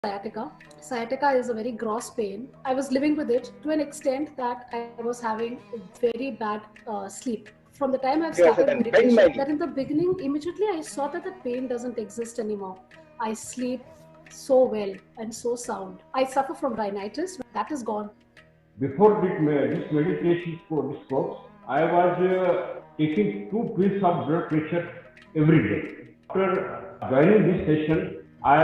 sciatica. Sciatica is a very gross pain. I was living with it to an extent that I was having very bad sleep. From the time I've started meditation, that in the beginning, immediately I saw that the pain doesn't exist anymore. I sleep so well and so sound. I suffer from rhinitis, that is gone. Before this meditation course, I was taking 2 pills of blood pressure every day. After joining this session, I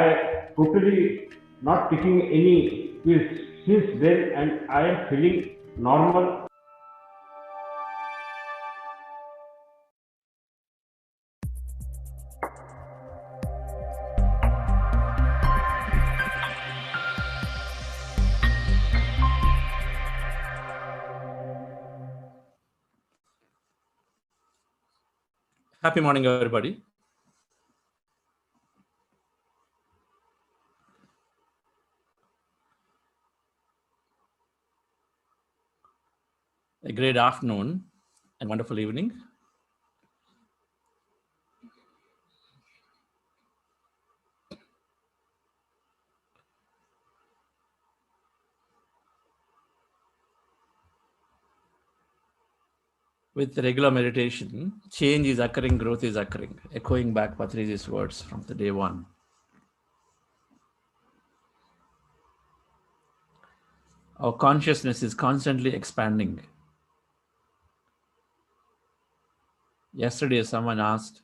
totally not taking any pills since then, and I am feeling normal. Happy morning, everybody. A great afternoon and wonderful evening. With regular meditation, change is occurring, growth is occurring, echoing back Patriji's words from the day one. Our consciousness is constantly expanding. Yesterday, someone asked,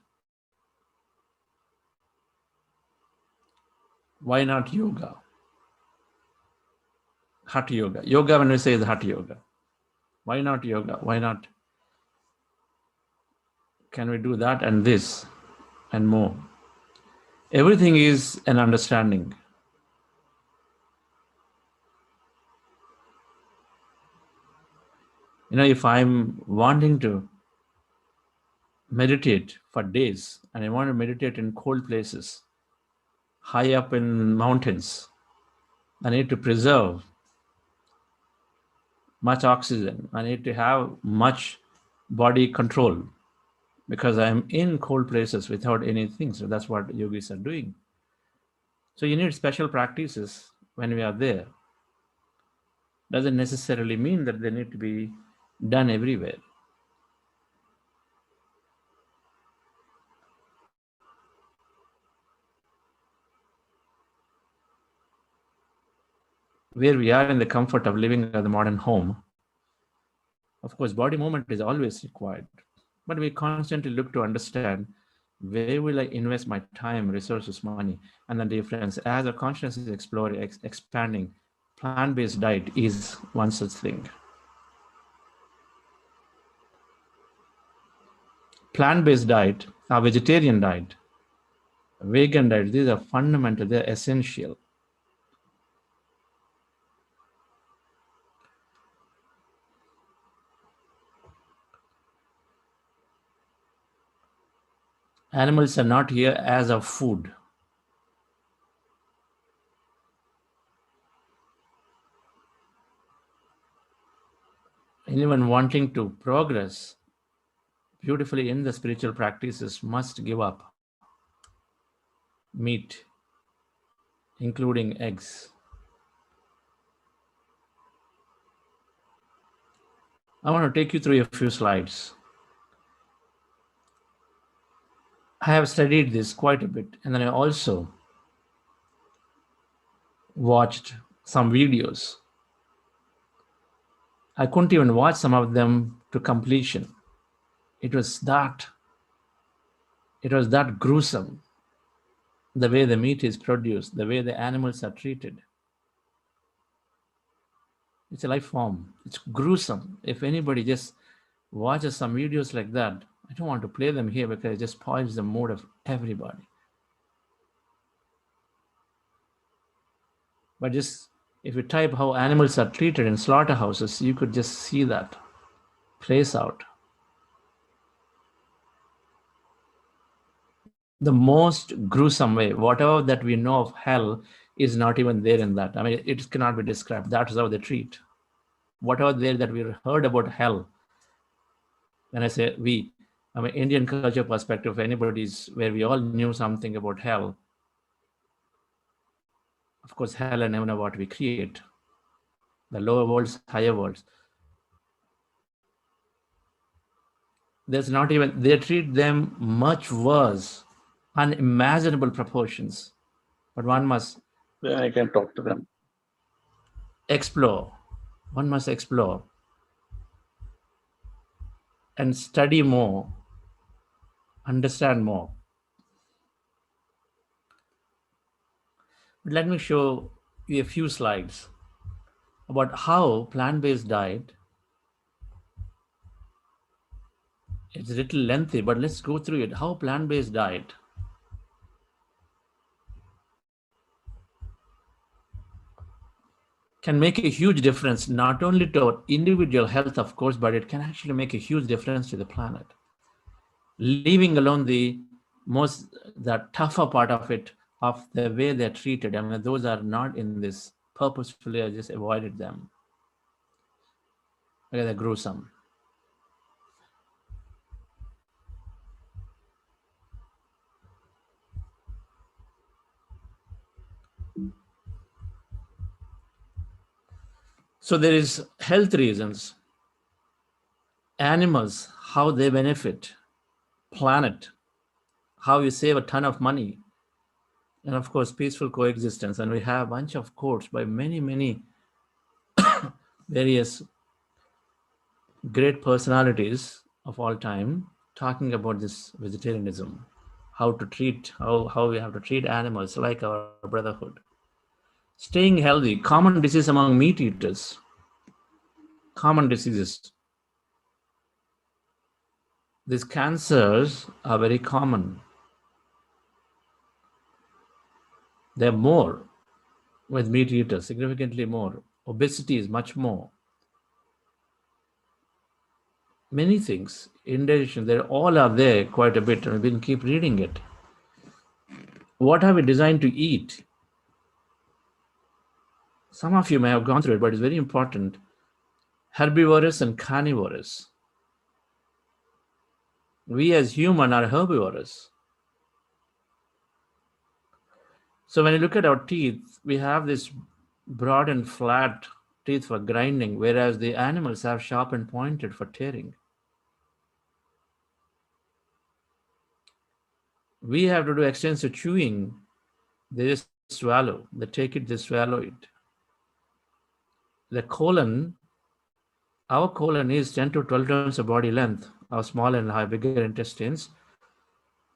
why not yoga? Hatha yoga. Yoga, when we say, is hatha yoga. Why not yoga? Why not? Can we do that and this and more? Everything is an understanding. You know, if I'm wanting to meditate for days and I want to meditate in cold places, high up in mountains, I need to preserve much oxygen. I need to have much body control because I'm in cold places without anything. So that's what yogis are doing. So you need special practices when we are there. Doesn't necessarily mean that they need to be done everywhere. Where we are in the comfort of living at the modern home, of course, body movement is always required, but we constantly look to understand where will I invest my time, resources, money, and the difference. As our consciousness is exploring, expanding, plant-based diet is one such thing. Plant-based diet, a vegetarian diet, vegan diet, these are fundamental, they're essential. Animals are not here as a food. Anyone wanting to progress beautifully in the spiritual practices must give up meat, including eggs. I want to take you through a few slides. I have studied this quite a bit, and then I also watched some videos. I couldn't even watch some of them to completion. It was that gruesome, the way the meat is produced, the way the animals are treated. It's a life form. It's gruesome. If anybody just watches some videos like that, I don't want to play them here because it just spoils the mood of everybody. But just if you type how animals are treated in slaughterhouses, you could just see that plays out. The most gruesome way, whatever that we know of hell is not even there in that. I mean, it cannot be described. That is how they treat. Whatever there that we heard about hell, when I say we, I mean, Indian culture perspective, anybody's where we all knew something about hell, Of course, hell and heaven are what we create. The lower worlds, higher worlds. There's not even, they treat them much worse, unimaginable proportions. But one must Yeah, I can talk to them. explore. One must explore and study more, understand more. But let me show you a few slides about how plant-based diet. It's a little lengthy, but let's go through it. How plant-based diet can make a huge difference, not only to our individual health, of course, but it can actually make a huge difference to the planet. Leaving alone the tougher part of it, of the way they're treated. I mean, those are not in this purposefully. I just avoided them. Okay, they're gruesome. So there is health reasons, animals, how they benefit, planet, how you save a ton of money, and of course, peaceful coexistence. And we have a bunch of quotes by many various great personalities of all time talking about this vegetarianism, how to treat, how we have to treat animals like our brotherhood. Staying healthy, common disease among meat eaters, common diseases. These cancers are very common. They're more with meat eaters, significantly more. Obesity is much more. Many things, indigestion, they all are there quite a bit, and we can keep reading it. What are we designed to eat? Some of you may have gone through it, but it's very important. Herbivorous and carnivorous. We as human are herbivorous. So when you look at our teeth, we have this broad and flat teeth for grinding, whereas the animals have sharp and pointed for tearing. We have to do extensive chewing. They just swallow. They take it, they swallow it. The colon, our colon is 10 to 12 times the body length. Our small and bigger intestines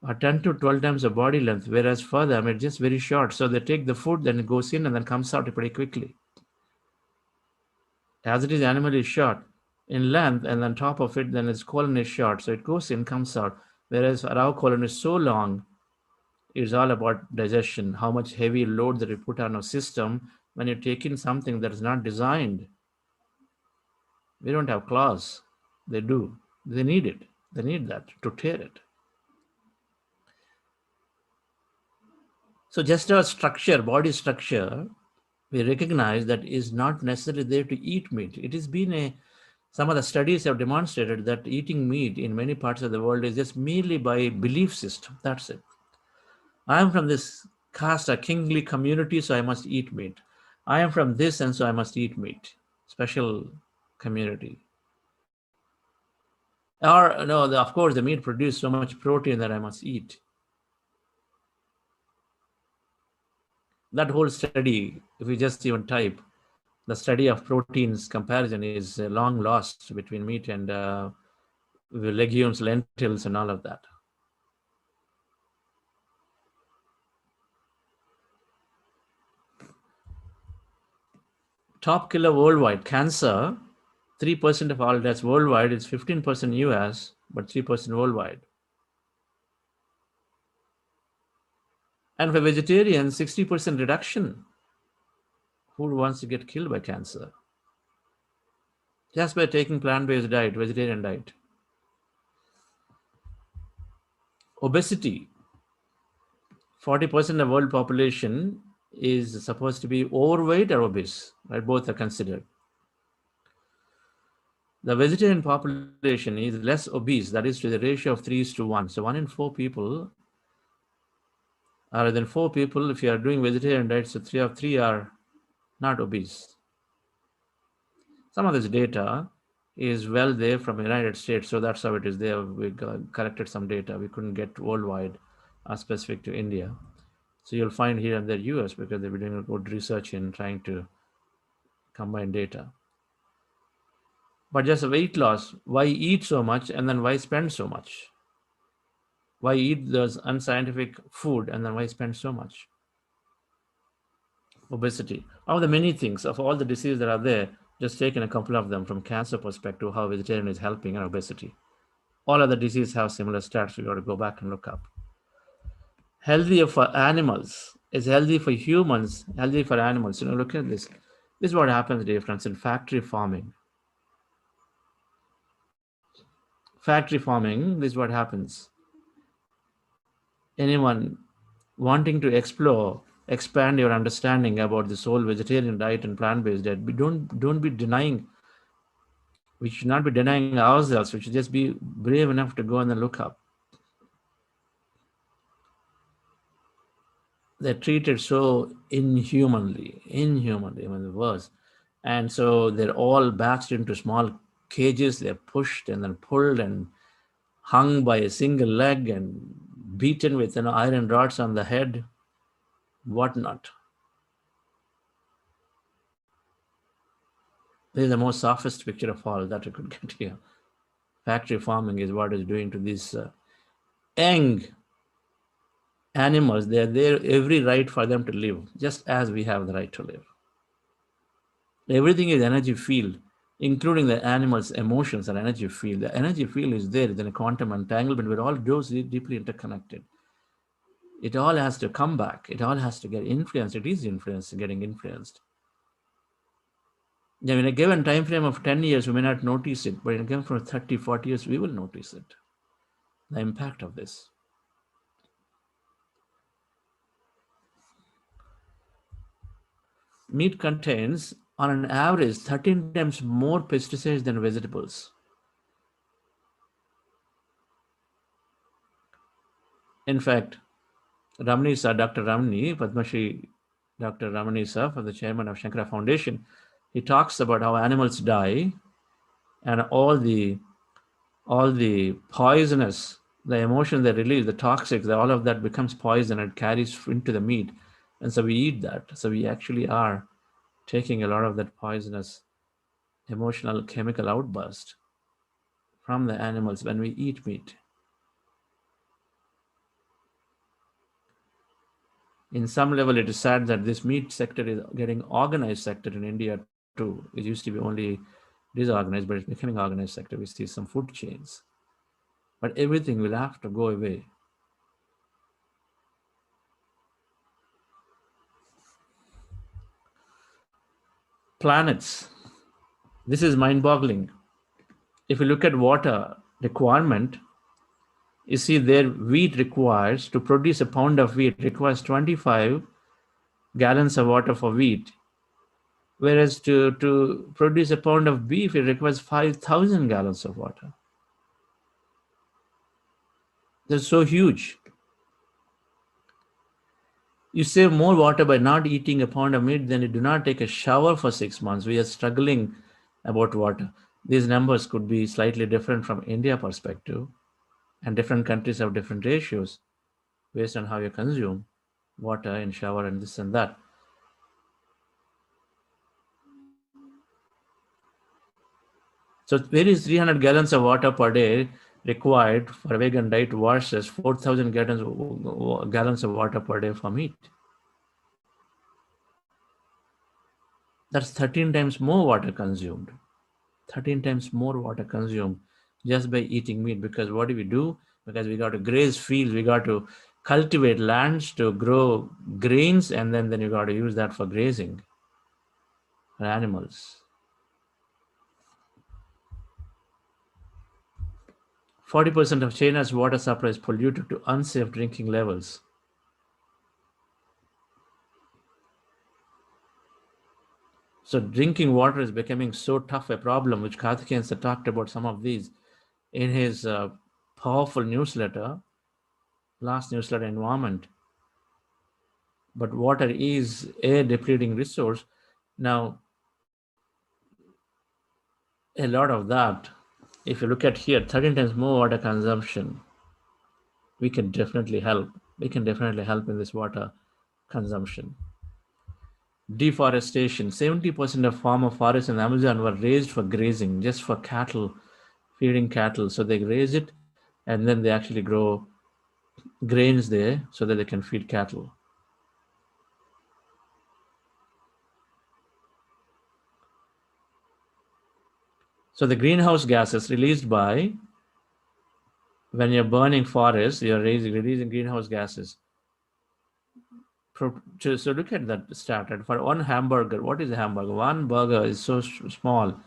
are 10 to 12 times the body length, whereas for them it's just very short. So they take the food, then it goes in and then comes out pretty quickly. As it is, animal is short in length, and on top of it, then its colon is short. So it goes in, comes out. Whereas our colon is so long, it's all about digestion, how much heavy load that we put on our system when you take in something that is not designed. We don't have claws. They do. They need it. They need that to tear it. So just our structure, body structure, we recognize that is not necessarily there to eat meat. It has been some of the studies have demonstrated that eating meat in many parts of the world is just merely by belief system. That's it. I am from this caste, a kingly community, so I must eat meat. I am from this, and so I must eat meat. Special community. Or no, of course, the meat produces so much protein that I must eat. That whole study, if you just even type, the study of proteins comparison is long lost between meat and legumes, lentils, and all of that. Top killer worldwide, cancer, 3% of all deaths worldwide. It's 15% US, but 3% worldwide. And for vegetarians, 60% reduction. Who wants to get killed by cancer? Just by taking plant-based diet, vegetarian diet. Obesity, 40% of world population is supposed to be overweight or obese, right? Both are considered. The vegetarian population is less obese, that is to the ratio of 3:1. So 1 in 4 people Other than 4 people, if you are doing vegetarian diet, so 3 of 3 are not obese. Some of this data is well there from the United States, so that's how it is there. We collected some data. We couldn't get worldwide specific to India. So you'll find here and there US because they've been doing good research in trying to combine data. But just weight loss, why eat so much and then why spend so much? Why eat those unscientific food and then why spend so much? Obesity. Of the many things, of all the diseases that are there, just taking a couple of them from cancer perspective, how vegetarian is helping in obesity. All other diseases have similar stats. We got to go back and look up. Healthier for animals is healthy for humans, healthy for animals. Look at this. This is what happens, dear friends, in factory farming. Factory farming, this is what happens. Anyone wanting to explore, expand your understanding about this whole vegetarian diet and plant-based diet, don't be denying. We should not be denying ourselves. We should just be brave enough to go and then look up. They're treated so inhumanly, even worse. And so they're all batched into small cages. They're pushed and then pulled and hung by a single leg and beaten with iron rods on the head, whatnot. This is the most softest picture of all that we could get here. Factory farming is what is doing to these young animals. They're there, every right for them to live, just as we have the right to live. Everything is energy field, including the animal's emotions and energy field. The energy field is there, then a quantum entanglement where all those deeply interconnected. It all has to come back. It all has to get influenced. It is influenced, getting influenced. Now, in a given time frame of 10 years, we may not notice it, but in a given from 30, 40 years, we will notice it. The impact of this. Meat contains, on an average, 13 times more pesticides than vegetables. In fact, Ramani sir, Dr. Ramani, Padmashi, Dr. Ramani sir, for the chairman of Shankara Foundation, he talks about how animals die and all the poisonous, the emotion they release, the toxics, all of that becomes poison and carries into the meat. And so we eat that. So we actually are taking a lot of that poisonous emotional chemical outburst from the animals when we eat meat. In some level, it is sad that this meat sector is getting organized sector in India too. It used to be only disorganized, but it's becoming organized sector. We see some food chains. But everything will have to go away. Planets. This is mind-boggling. If you look at water requirement, you see there wheat requires, to produce a pound of wheat, requires 25 gallons of water for wheat. Whereas to produce a pound of beef, it requires 5,000 gallons of water. That's so huge. You save more water by not eating a pound of meat than you do not take a shower for 6 months. We are struggling about water. These numbers could be slightly different from India perspective, and different countries have different ratios based on how you consume water in shower and this and that. So where is 300 gallons of water per day required for a vegan diet versus 4,000 gallons of water per day for meat? That's 13 times more water consumed. 13 times more water consumed just by eating meat. Because what do? Because we got to graze fields, we got to cultivate lands to grow grains, and then you got to use that for grazing for animals. 40% of China's water supply is polluted to unsafe drinking levels. So drinking water is becoming so tough a problem, which Karthikeyan talked about some of these in his powerful newsletter, last newsletter, Environment. but water is a depleting resource. Now, a lot of that, if you look at here, 13 times more water consumption, we can definitely help. We can definitely help in this water consumption. Deforestation. 70% of former forests in the Amazon were raised for grazing, just for cattle, feeding cattle. So they raise it and then they actually grow grains there so that they can feed cattle. So the greenhouse gases released by, when you're burning forests, you're releasing greenhouse gases. So look at that stat. For one hamburger, what is a hamburger? One burger is so small,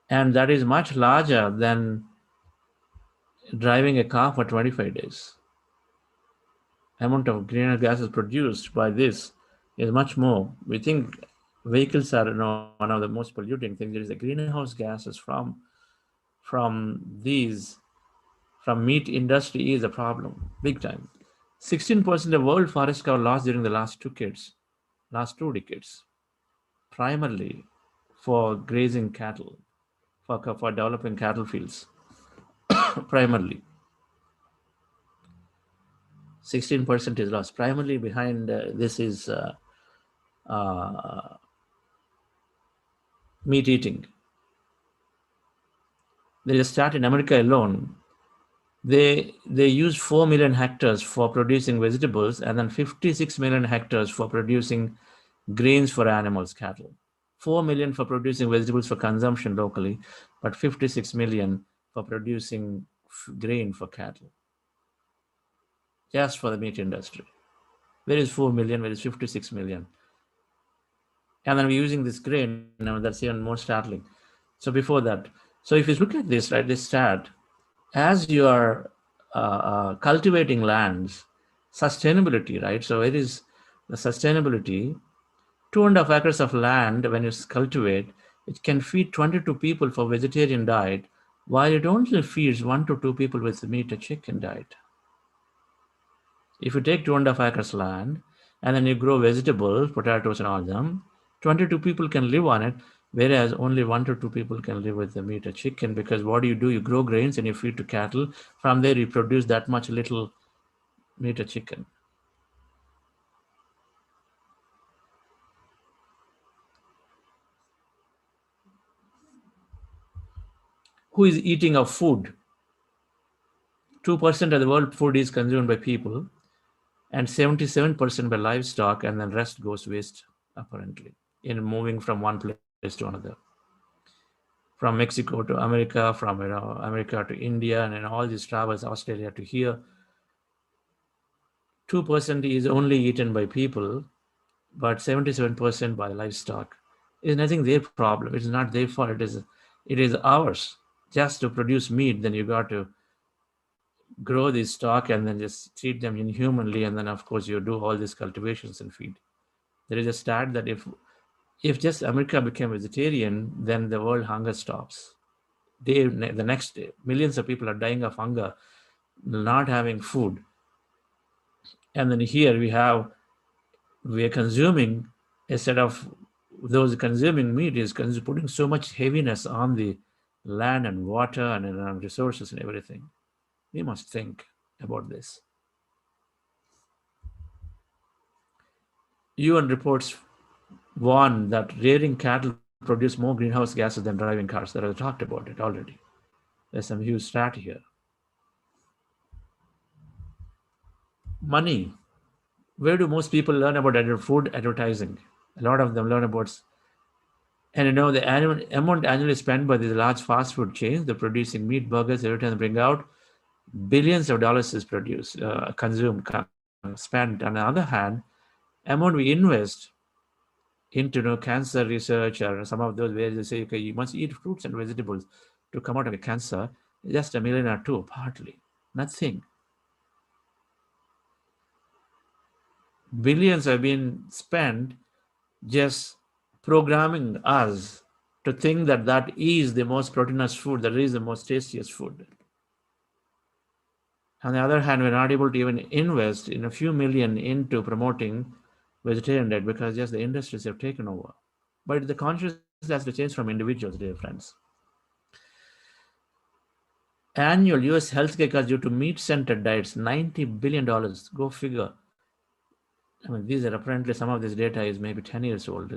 and that is much larger than driving a car for 25 days. Amount of greenhouse gases produced by this is much more. We think vehicles are one of the most polluting things. There is a greenhouse gases from these from meat industry is a problem, big time. 16% of world forest cover lost during the last two decades, primarily for grazing cattle, for developing cattle fields, primarily. 16% is lost. Primarily behind this is meat eating. There is a stat in America alone. They use 4 million hectares for producing vegetables and then 56 million hectares for producing grains for animals, cattle. 4 million for producing vegetables for consumption locally, but 56 million for producing grain for cattle. Just for the meat industry. Where is 4 million? Where is 56 million? And then we're using this grain, now that's even more startling. So before that, so if you look at this, right, this stat, as you are cultivating lands, sustainability, right? So it is the sustainability, 2.5 acres of land, when you cultivate, it can feed 22 people for vegetarian diet, while it only feeds 1 to 2 people with meat or chicken diet. If you take 2.5 acres land and then you grow vegetables, potatoes and all them, 22 people can live on it, whereas only 1 to 2 people can live with the meat or chicken, because what do? You grow grains and you feed to cattle. From there you produce that much little meat or chicken. Who is eating of food? 2% of the world food is consumed by people and 77% by livestock, and then rest goes waste, apparently, in moving from one place to another. From Mexico to America, from America to India, and in all these travels, Australia to here, 2% is only eaten by people, but 77% by livestock. Is nothing their problem. It's not their fault. It is ours. Just to produce meat, then you got to grow this stock and then just treat them inhumanly, and then of course you do all these cultivations and feed. There is a stat that if just America became vegetarian, then the world hunger stops. The next day, millions of people are dying of hunger, not having food. And then here we are consuming, instead of those consuming meat, is putting so much heaviness on the land and water and resources and everything. We must think about this. UN reports warn that rearing cattle produce more greenhouse gases than driving cars. That I talked about it already. There's some huge stat here. Money. Where do most people learn about food advertising? A lot of them learn about, and the amount annually spent by these large fast food chains, they're producing meat, burgers, every time they bring out, billions of dollars is produced, consumed, spent. On the other hand, amount we invest into cancer research or some of those where they say, okay, you must eat fruits and vegetables to come out of a cancer, just $1 million or $2 million, partly. Nothing. Billions have been spent just programming us to think that is the most proteinous food, that is the most tastiest food. On the other hand, we're not able to even invest in a few million into promoting vegetarian diet because yes, the industries have taken over. But the consciousness has to change from individuals, dear friends. Annual US healthcare costs due to meat-centered diets, $90 billion. Go figure. I mean, these are apparently some of this data is maybe 10 years old.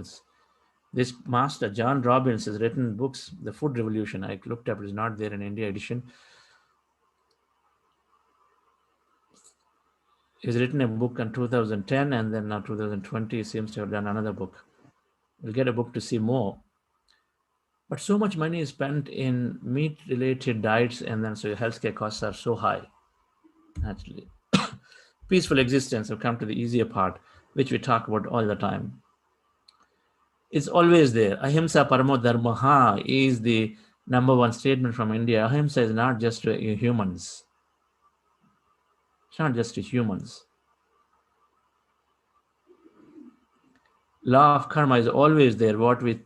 This master, John Robbins, has written books, The Food Revolution. I looked up, it's not there in India edition. He's written a book in 2010 and then now 2020 he seems to have done another book. We'll get a book to see more. But so much money is spent in meat-related diets and then so your healthcare costs are so high, naturally. Peaceful existence, have come to the easier part, which we talk about all the time. It's always there. Ahimsa paramo dharmaha is the number one statement from India. Ahimsa is not just to humans. It's not just to humans. Law of karma is always there. What we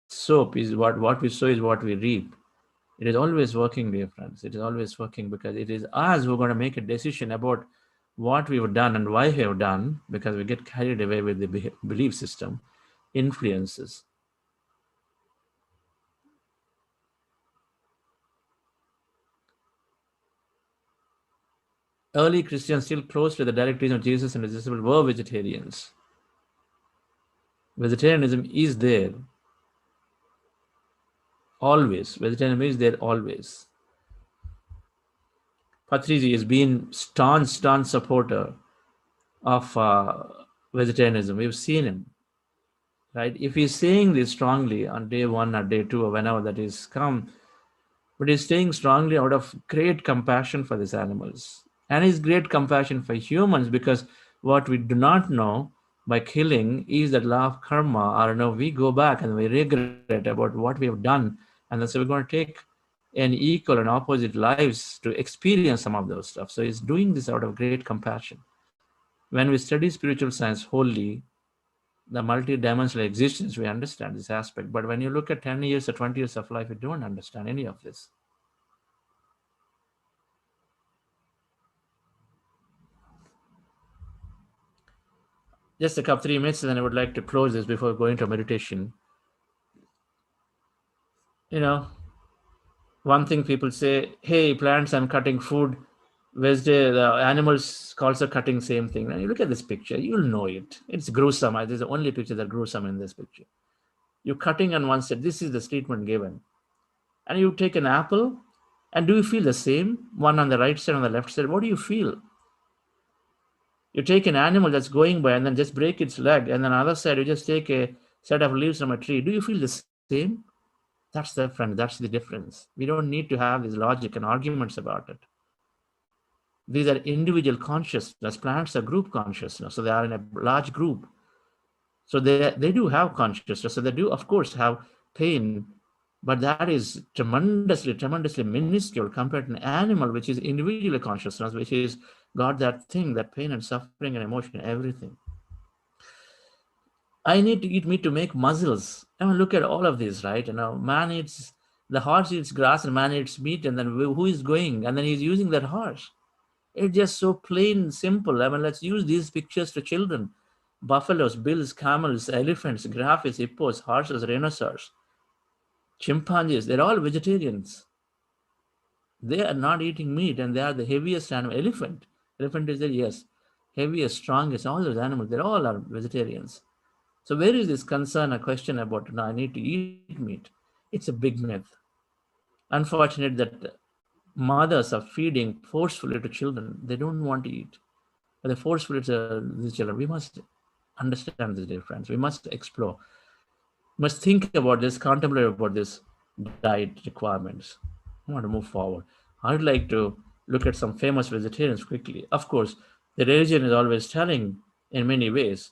sow is what we sow is what we reap. It is always working, dear friends. It is always working because it is us who are going to make a decision about what we have done and why we have done, because we get carried away with the belief system, influences. Early Christians, still close to the direct teaching of Jesus and his disciples, were vegetarians. Vegetarianism is there always. Vegetarianism is there always. Patriji has been staunch supporter of vegetarianism. We've seen him, right? If he's saying this strongly on day one or day two or whenever that is come, but he's saying strongly out of great compassion for these animals and his great compassion for humans, because what we do not know by killing is that law of karma, or no, we go back and we regret about what we have done, and then so we're going to take an equal and opposite lives to experience some of those stuff. So he's doing this out of great compassion. When we study spiritual science wholly, the multi-dimensional existence, we understand this aspect. But when you look at 10 years or 20 years of life, you don't understand any of this. Just a couple 3 minutes, and then I would like to close this before going to meditation. You know, one thing people say, hey, plants, I'm cutting food. The animals also cutting same thing. Now you look at this picture, you'll know it. It's gruesome. This is the only picture that's gruesome in this picture. You're cutting on one side. This is the statement given. And you take an apple, and do you feel the same? One on the right side, on the left side. What do you feel? You take an animal that's going by and then just break its leg, and then on the other side, you just take a set of leaves from a tree. Do you feel the same? That's the difference. That's the difference. We don't need to have this logic and arguments about it. These are individual consciousness. Plants are group consciousness. So they are in a large group. So they do have consciousness. So they do, of course, have pain, but that is tremendously minuscule compared to an animal, which is individual consciousness, which is got that thing, that pain and suffering and emotion, everything. I need to eat meat to make muscles. I mean, look at all of this, right? The horse eats grass and man eats meat, and then who is going? And then he's using that horse. It's just so plain simple. I mean, let's use these pictures to children. Buffaloes, bills, camels, elephants, giraffes, hippos, horses, rhinoceros, chimpanzees, they're all vegetarians. They are not eating meat, and they are the heaviest animal. Elephant is there, yes. Heaviest, strongest, all those animals, they all are vegetarians. So where is this concern, a question about, no, I need to eat meat? It's a big myth. Unfortunate that mothers are feeding forcefully to children. They don't want to eat, but they forcefully to these children. We must understand this difference. We must explore. We must think about this, contemplate about this diet requirements. I want to move forward. I'd like to look at some famous vegetarians quickly. Of course, the religion is always telling in many ways.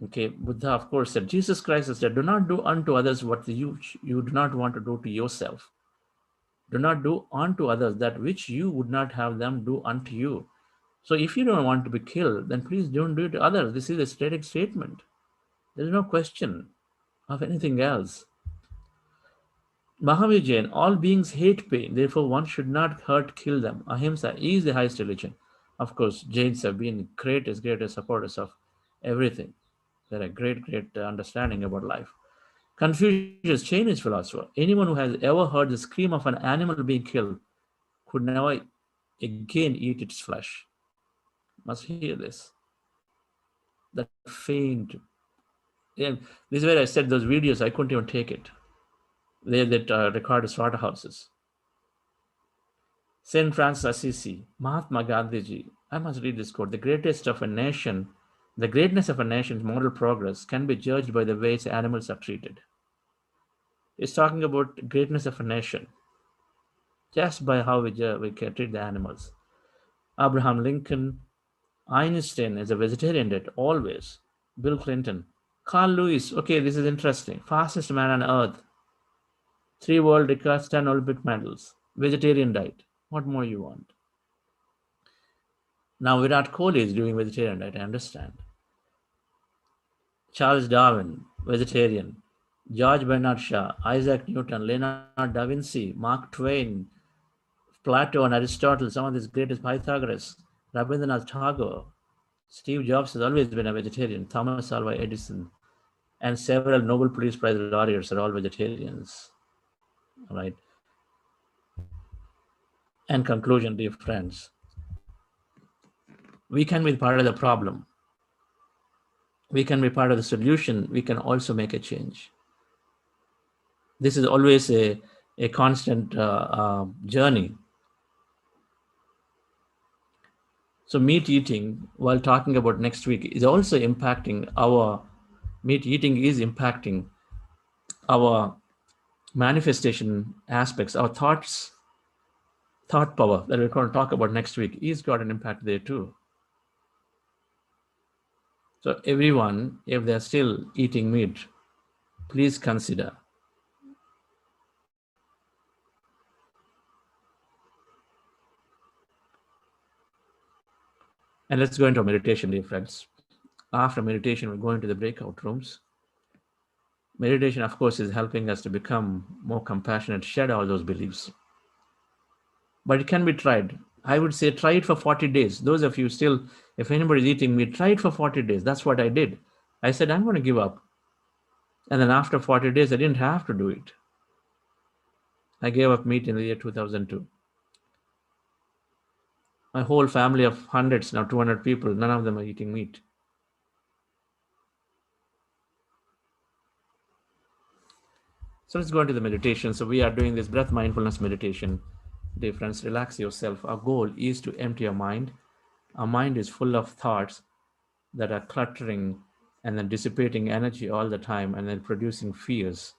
Okay, Buddha, of course, said, Jesus Christ said, do not do unto others what you do not want to do to yourself. Do not do unto others that which you would not have them do unto you. So if you don't want to be killed, then please don't do it to others. This is a static statement. There is no question of anything else. Mahavir Jain, all beings hate pain, therefore one should not hurt, kill them. Ahimsa is the highest religion. Of course, Jains have been greatest supporters of everything. They're a great understanding about life. Confucius, Chinese philosopher, anyone who has ever heard the scream of an animal being killed could never again eat its flesh. Must hear this. That faint. Yeah, this is where I said those videos, I couldn't even take it. They that record slaughterhouses. Saint Francis Assisi, Mahatma Gandhiji. I must read this quote. The greatness of a nation's moral progress can be judged by the way its animals are treated. It's talking about greatness of a nation just by how we can treat the animals. Abraham Lincoln, Einstein is a vegetarian diet, always. Bill Clinton, Carl Lewis, okay, this is interesting. Fastest man on earth, 3 world records, 10 Olympic medals, vegetarian diet. What more you want? Now Virat Kohli is doing vegetarian diet, I understand. Charles Darwin, vegetarian. George Bernard Shaw, Isaac Newton, Leonardo da Vinci, Mark Twain, Plato and Aristotle, some of these greatest, Pythagoras, Rabindranath Tagore, Steve Jobs has always been a vegetarian, Thomas Alva Edison, and several Nobel Peace Prize laureates are all vegetarians. All right. And conclusion, dear friends, we can be part of the problem. We can be part of the solution. We can also make a change. This is always a constant journey. So meat eating, while talking about next week, is also impacting our, meat eating is impacting our manifestation aspects, our thoughts, thought power that we're going to talk about next week is got an impact there too. So everyone, if they're still eating meat, please consider. And let's go into meditation, dear friends. After meditation, we're going to the breakout rooms. Meditation, of course, is helping us to become more compassionate, shed all those beliefs. But it can be tried. I would say try it for 40 days. Those of you still, if anybody's eating meat, try it for 40 days. That's what I did. I said, I'm going to give up. And then after 40 days, I didn't have to do it. I gave up meat in the year 2002. My whole family of hundreds, now 200 people, none of them are eating meat. So let's go into the meditation. So we are doing this breath mindfulness meditation. Dear friends, relax yourself. Our goal is to empty your mind. Our mind is full of thoughts that are cluttering and then dissipating energy all the time and then producing fears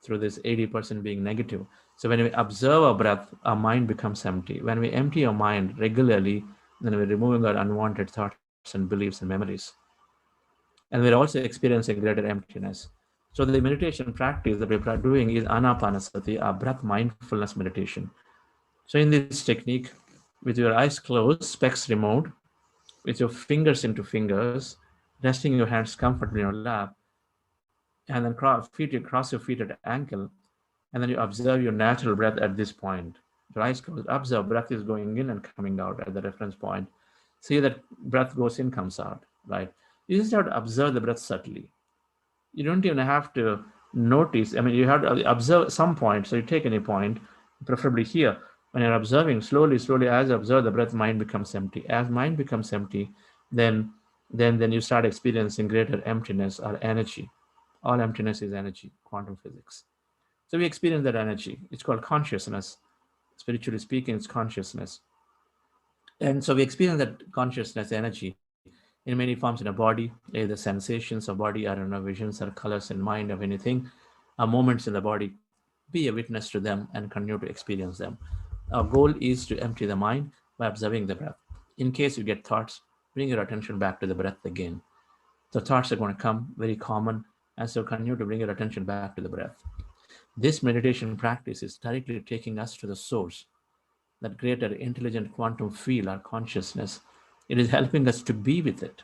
through this 80% being negative. So when we observe our breath, our mind becomes empty. When we empty our mind regularly, then we're removing our unwanted thoughts and beliefs and memories. And we're also experiencing greater emptiness. So the meditation practice that we're doing is anapanasati, our breath mindfulness meditation. So in this technique, with your eyes closed, specs removed, with your fingers into fingers, resting your hands comfortably on your lap, and then cross your feet at ankle, and then you observe your natural breath at this point. Your eyes closed, observe breath is going in and coming out at the reference point. See that breath goes in, comes out, right? You just have to observe the breath subtly. You don't even have to notice. I mean, you have to observe some point. So you take any point, preferably here. When you're observing slowly, as you observe the breath, mind becomes empty. As mind becomes empty, then you start experiencing greater emptiness or energy. All emptiness is energy, quantum physics. So we experience that energy. It's called consciousness. Spiritually speaking, it's consciousness. And so we experience that consciousness energy in many forms in a body, either sensations of body, I don't know, visions or colors in mind of anything, moments in the body. Be a witness to them and continue to experience them. Our goal is to empty the mind by observing the breath. In case you get thoughts, bring your attention back to the breath again. The thoughts are going to come, very common, and so continue to bring your attention back to the breath. This meditation practice is directly taking us to the source, that greater intelligent quantum field, our consciousness. It is helping us to be with it.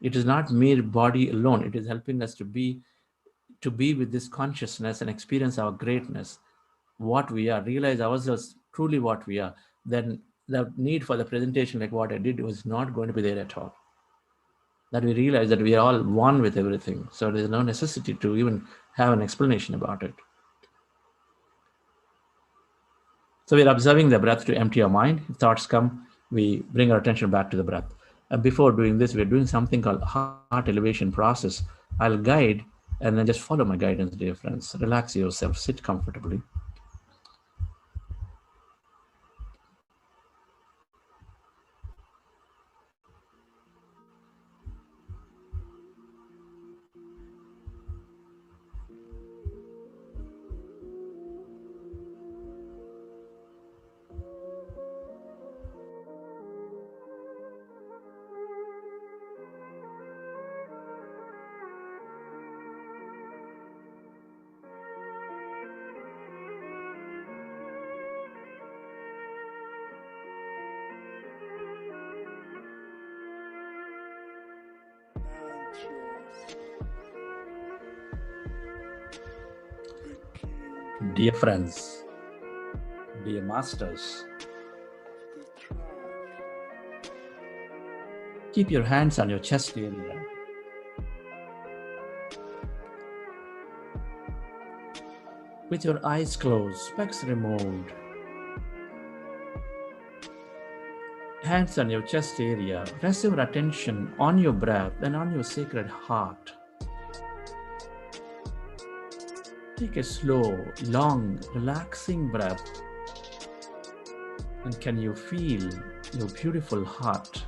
It is not mere body alone. It is helping us to be to be with this consciousness and experience our greatness, what we are, realize ourselves truly what we are, then the need for the presentation like what I did was not going to be there at all. That we realize that we are all one with everything. So there's no necessity to even have an explanation about it. So we're observing the breath to empty our mind. If thoughts come, we bring our attention back to the breath. And before doing this, we're doing something called heart elevation process. I'll guide and then just follow my guidance, dear friends. Relax yourself, sit comfortably. Dear friends, dear masters, keep your hands on your chest area. With your eyes closed, specs removed, hands on your chest area, rest your attention on your breath and on your sacred heart. Take a slow, long, relaxing breath. And can you feel your beautiful heart?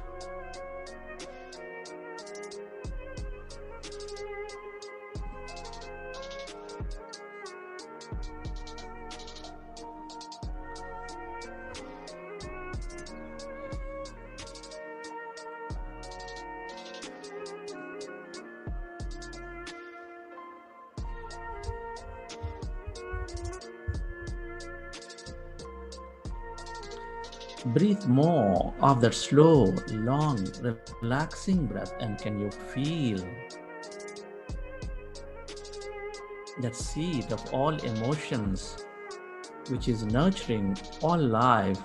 Breathe more of that slow, long, relaxing breath, and can you feel that seed of all emotions which is nurturing all life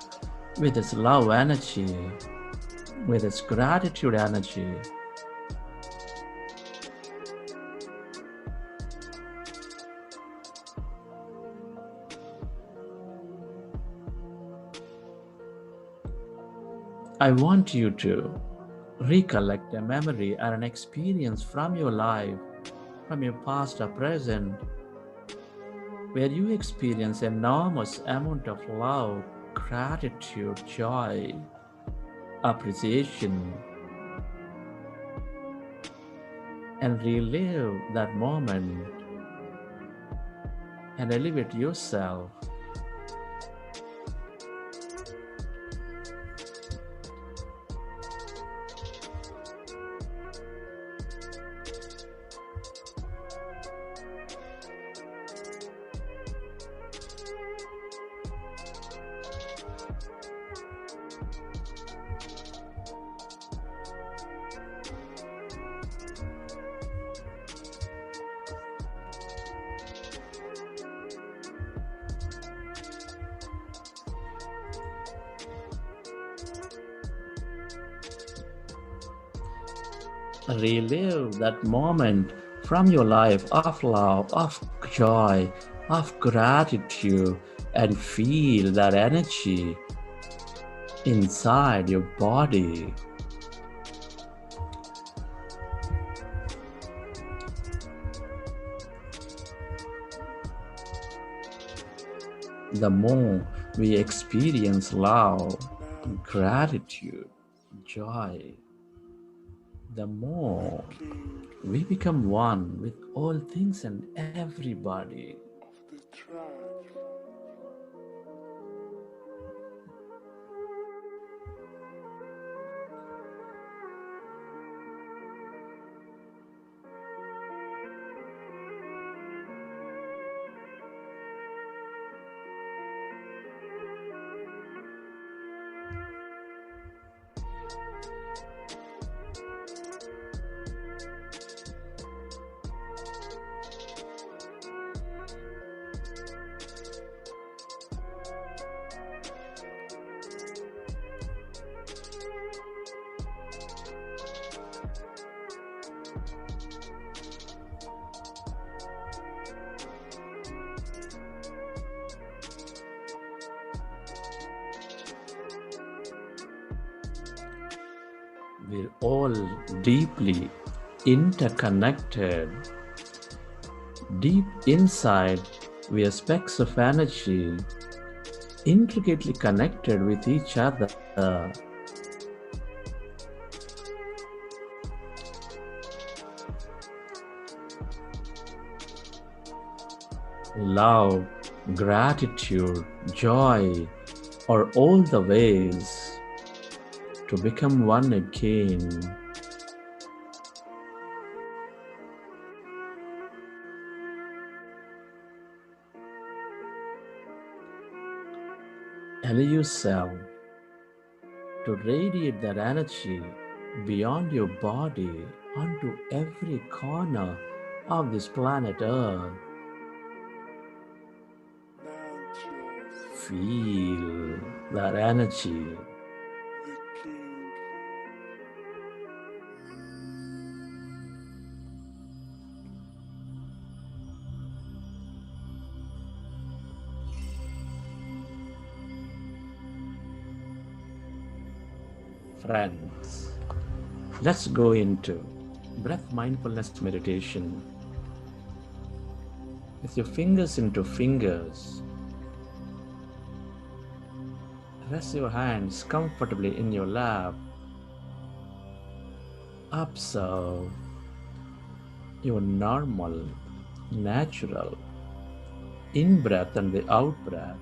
with its love energy, with its gratitude energy. I want you to recollect a memory or an experience from your life, from your past or present, where you experience enormous amount of love, gratitude, joy, appreciation, and relive that moment and elevate yourself. Relive that moment from your life of love, of joy, of gratitude, and feel that energy inside your body. The more we experience love, gratitude, joy, the more we become one with all things and everybody. We're all deeply interconnected. Deep inside, we are specks of energy, intricately connected with each other. Love, gratitude, joy are all the ways to become one again. Allow yourself to radiate that energy beyond your body onto every corner of this planet Earth. Feel that energy. Friends, let's go into breath mindfulness meditation. With your fingers into fingers, rest your hands comfortably in your lap. Observe your normal, natural in breath and the out breath.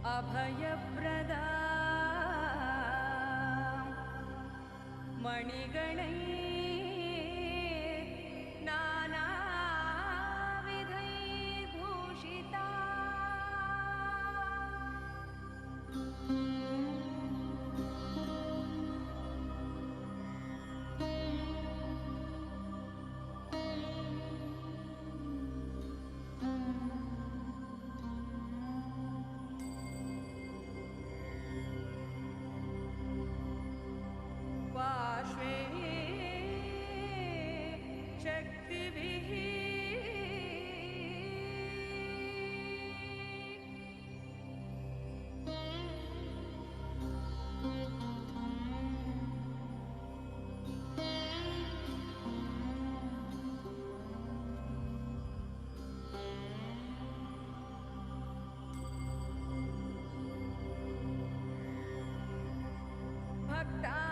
अभयप्रदा मणिगणै नानाविधैर्भूषिता पार्श्वे शक्तिभिः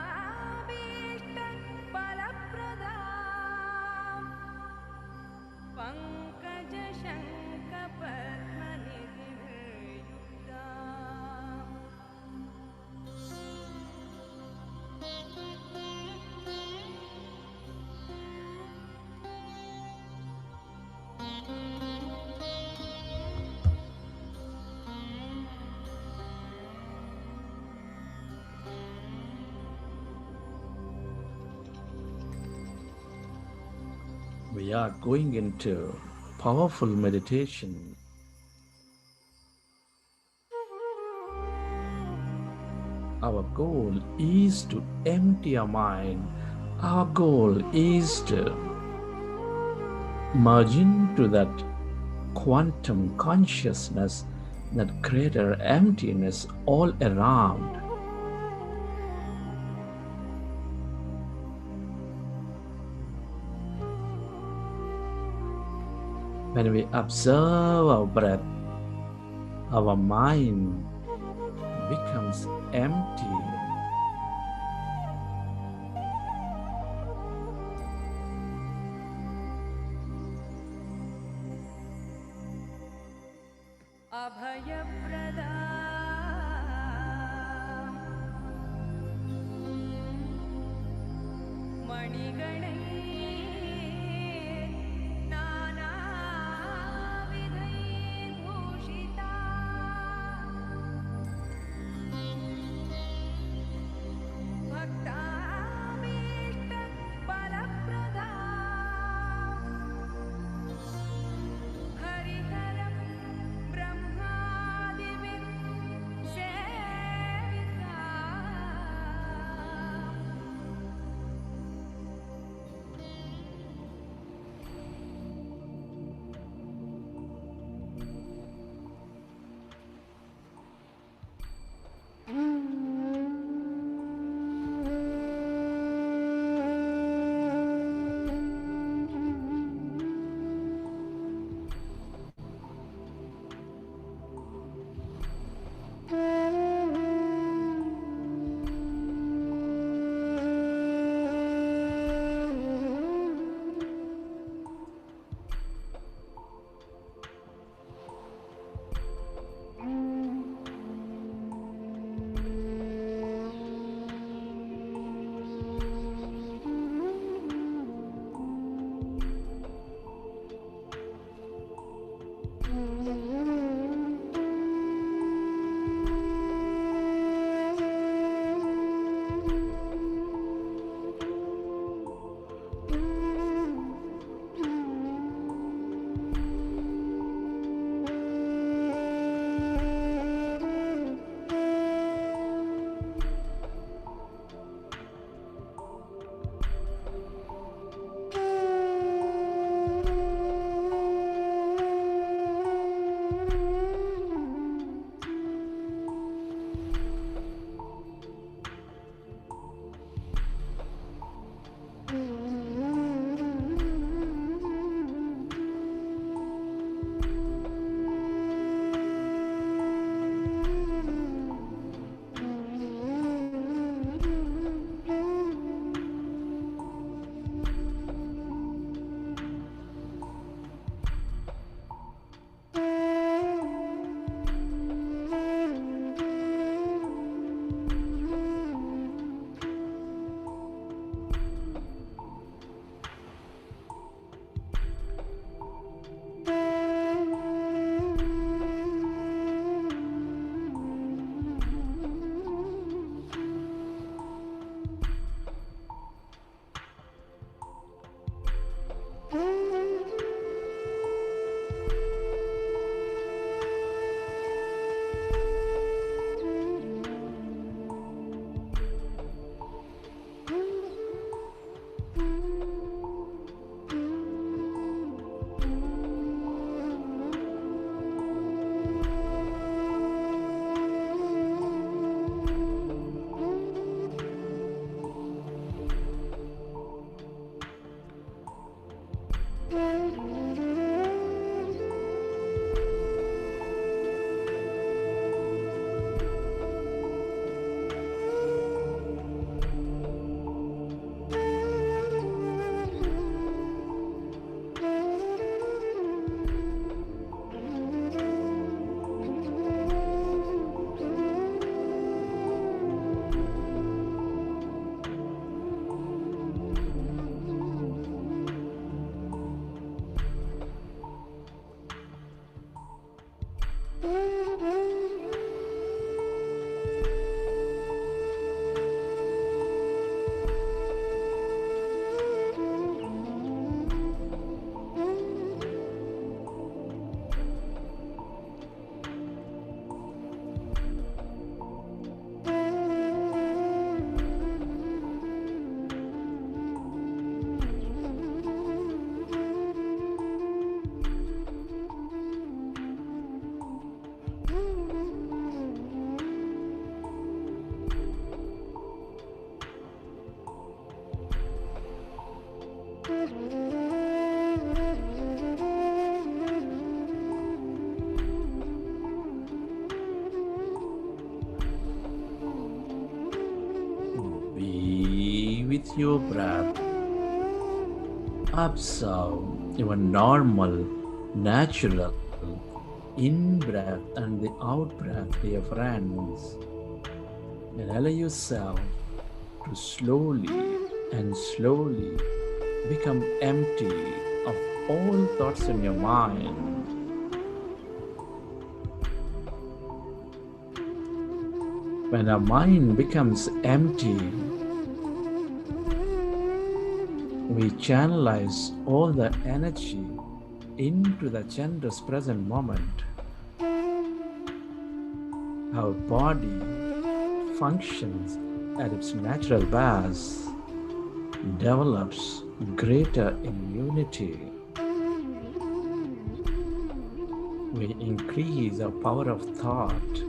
भक्ताभीष्ट फलप्रदा पङ्कजशङ्खपद्मनिधिर्युक्ता We are going into powerful meditation. Our goal is to empty our mind. Our goal is to merge into that quantum consciousness, that greater emptiness all around. When we observe our breath, our mind becomes empty. अभयप्रदा नानाविधैर्भूषिता भक्ताभीष्टफलप्रदा हरिहरं ब्रह्मादिभिः सेविता Be with your breath. Observe your normal, natural in-breath and the out-breath, dear friends. And allow yourself to slowly and slowly become empty of all thoughts in your mind. When our mind becomes empty, we channelize all the energy into the generous present moment. Our body functions at its natural best, develops greater immunity. We increase our power of thought.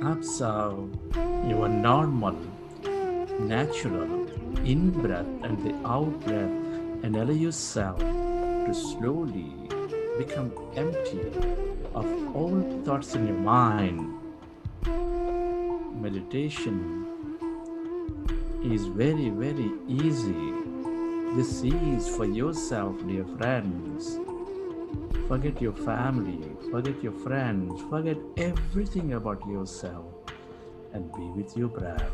Observe your normal, natural in breath and the out breath, and allow yourself to slowly become empty of all thoughts in your mind. Meditation is very, very easy. This is for yourself, dear friends. Forget your family, forget your friends, forget everything about yourself and be with your breath.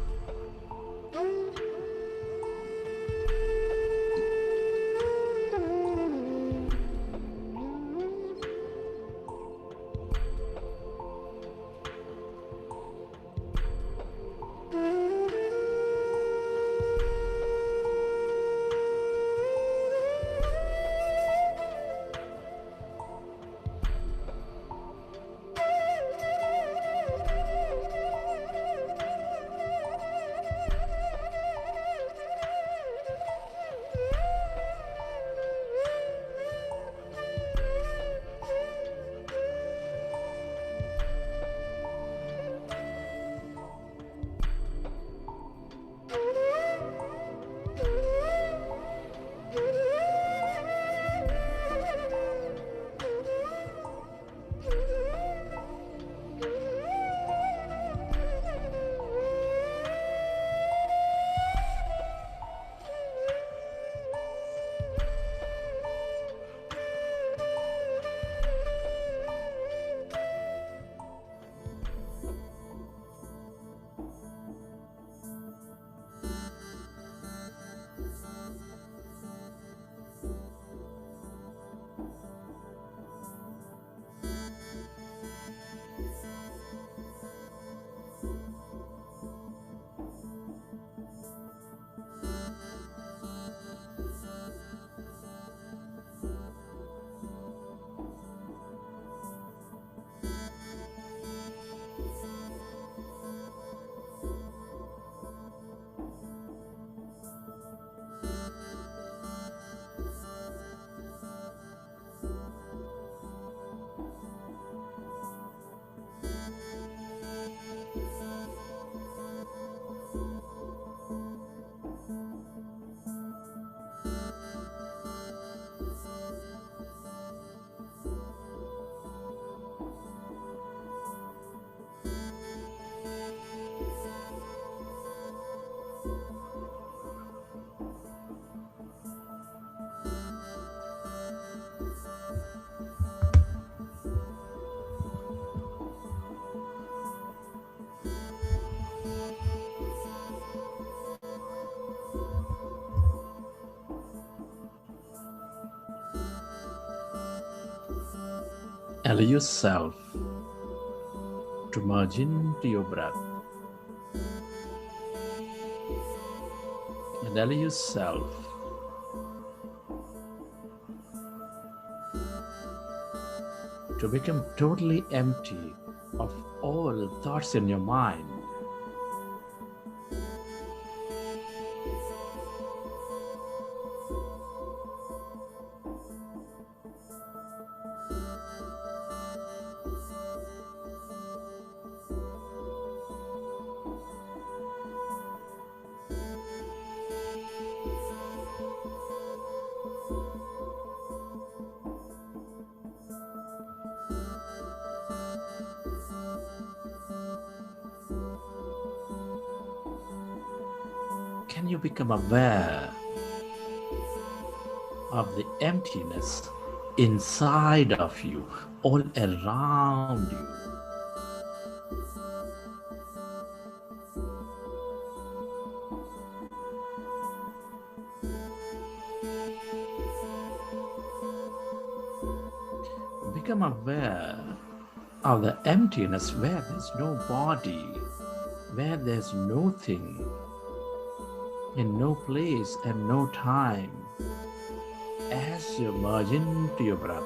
Allow yourself to merge into your breath and allow yourself to become totally empty of all thoughts in your mind. Can you become aware of the emptiness inside of you, all around you? Become aware of the emptiness where there's no body, where there's no thing, in no place and no time, as you merge into your breath.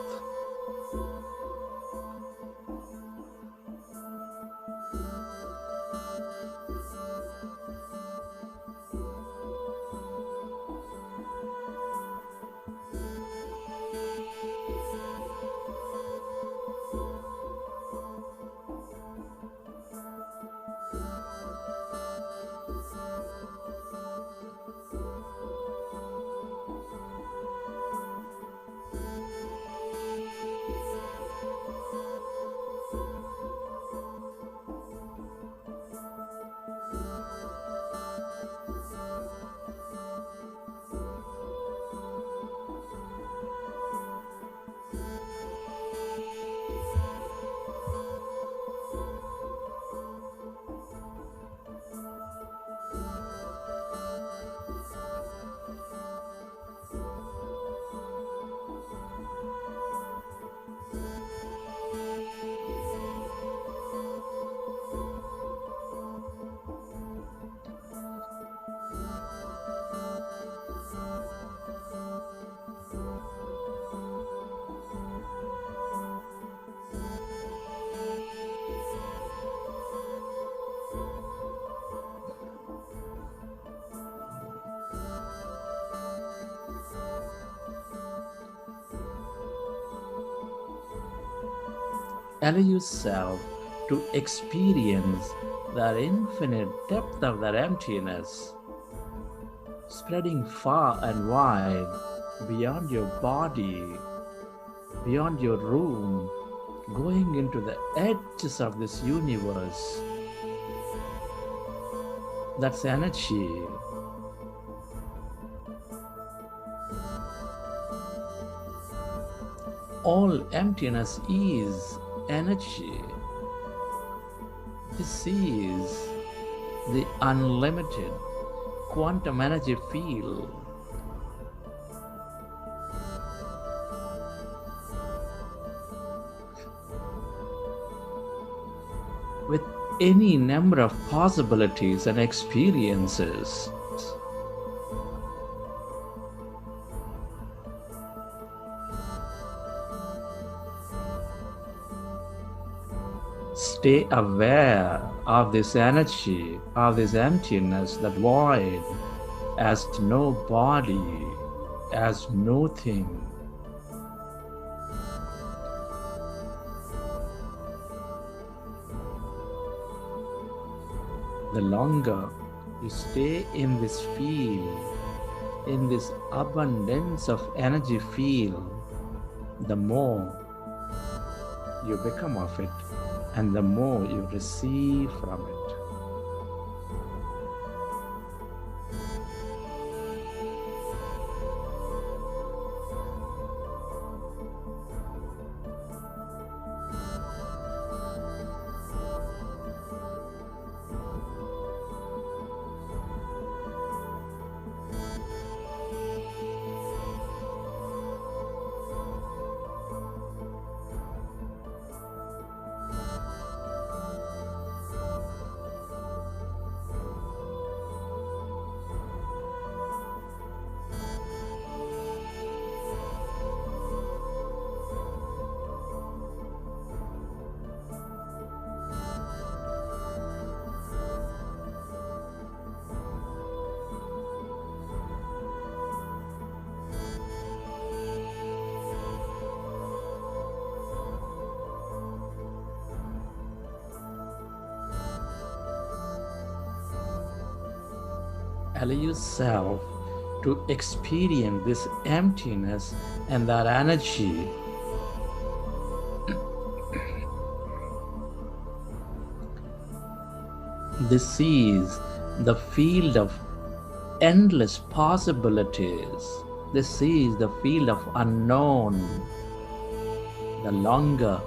Allow yourself to experience that infinite depth of that emptiness, spreading far and wide beyond your body, beyond your room, going into the edges of this universe. That's energy. All emptiness is energy. This is the unlimited quantum energy field. With any number of possibilities and experiences. Stay aware of this energy, of this emptiness, that void, as no body, as no thing. The longer you stay in this field, in this abundance of energy field, the more you become of it, and the more you receive from it. Allow yourself to experience this emptiness and that energy. This is the field of endless possibilities. This is the field of unknown. The longer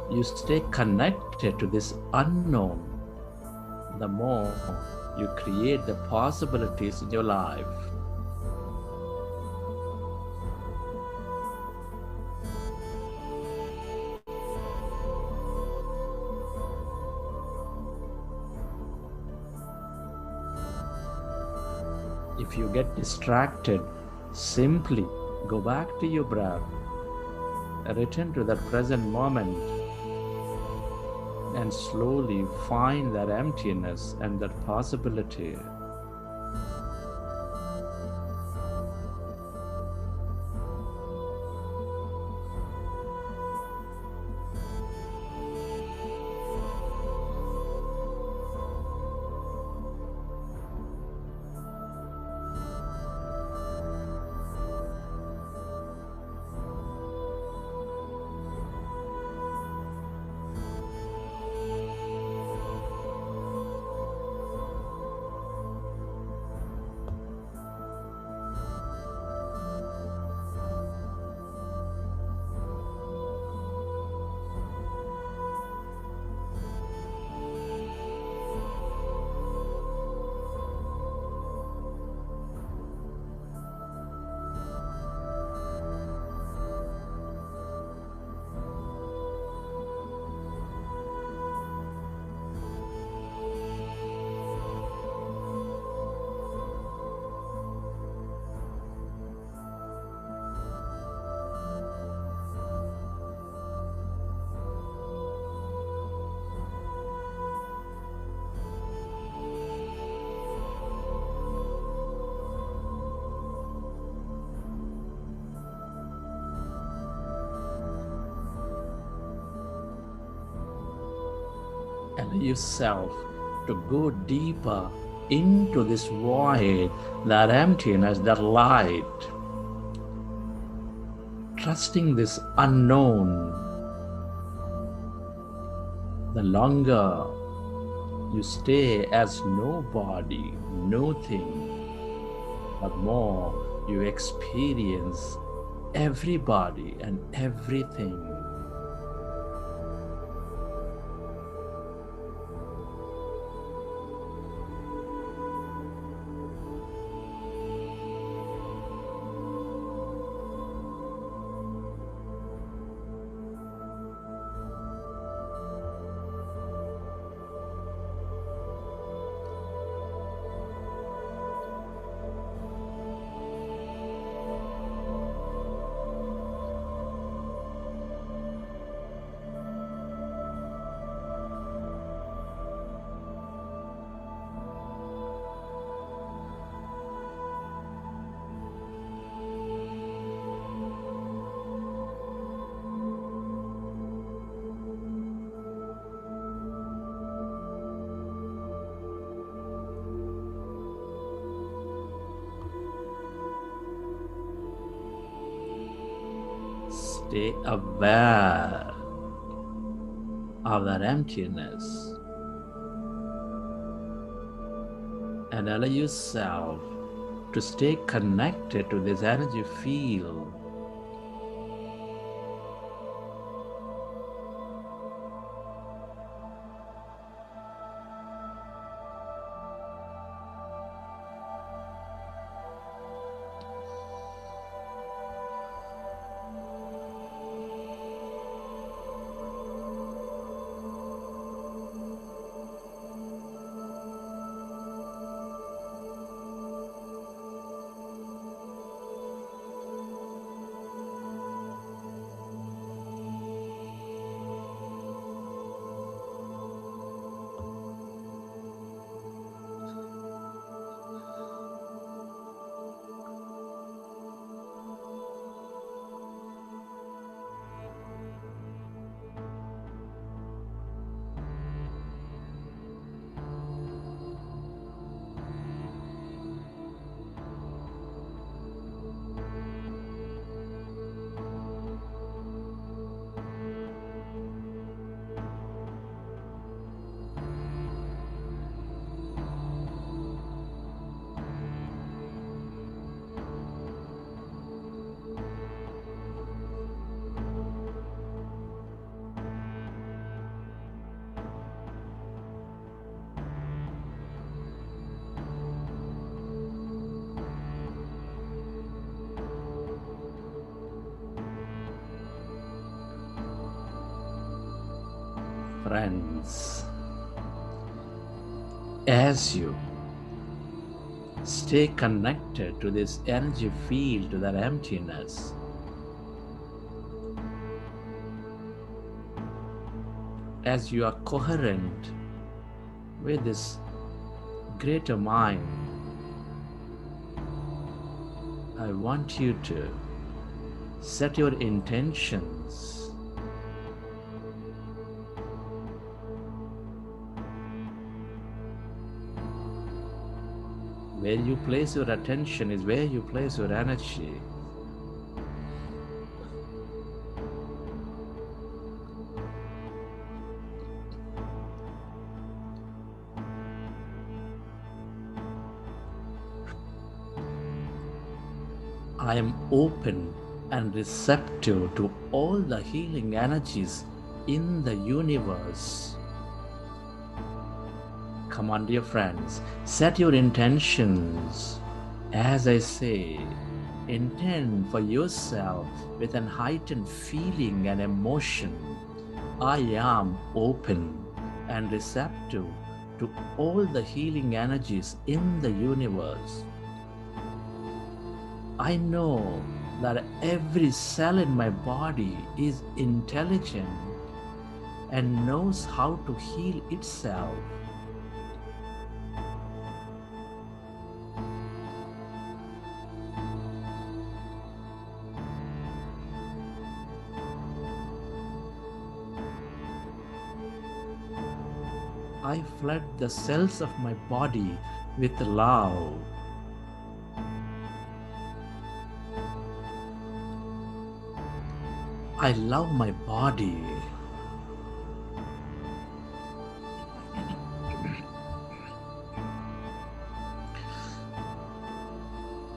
you stay connected to this unknown, the more you create the possibilities in your life. If you get distracted, simply go back to your breath, return to that present moment, and slowly find that emptiness and that possibility. Allow yourself to go deeper into this void, that emptiness, that light. Trusting this unknown, the longer you stay as nobody, nothing, the more you experience everybody and everything. Stay aware of that emptiness and allow yourself to stay connected to this energy field. Friends, as you stay connected to this energy field, to that emptiness, as you are coherent with this greater mind, I want you to set your intentions. Where you place your attention is where you place your energy. I am open and receptive to all the healing energies in the universe. Come on, dear friends, set your intentions. As I say, intend for yourself with an heightened feeling and emotion. I am open and receptive to all the healing energies in the universe. I know that every cell in my body is intelligent and knows how to heal itself. I flood the cells of my body with love. I love my body.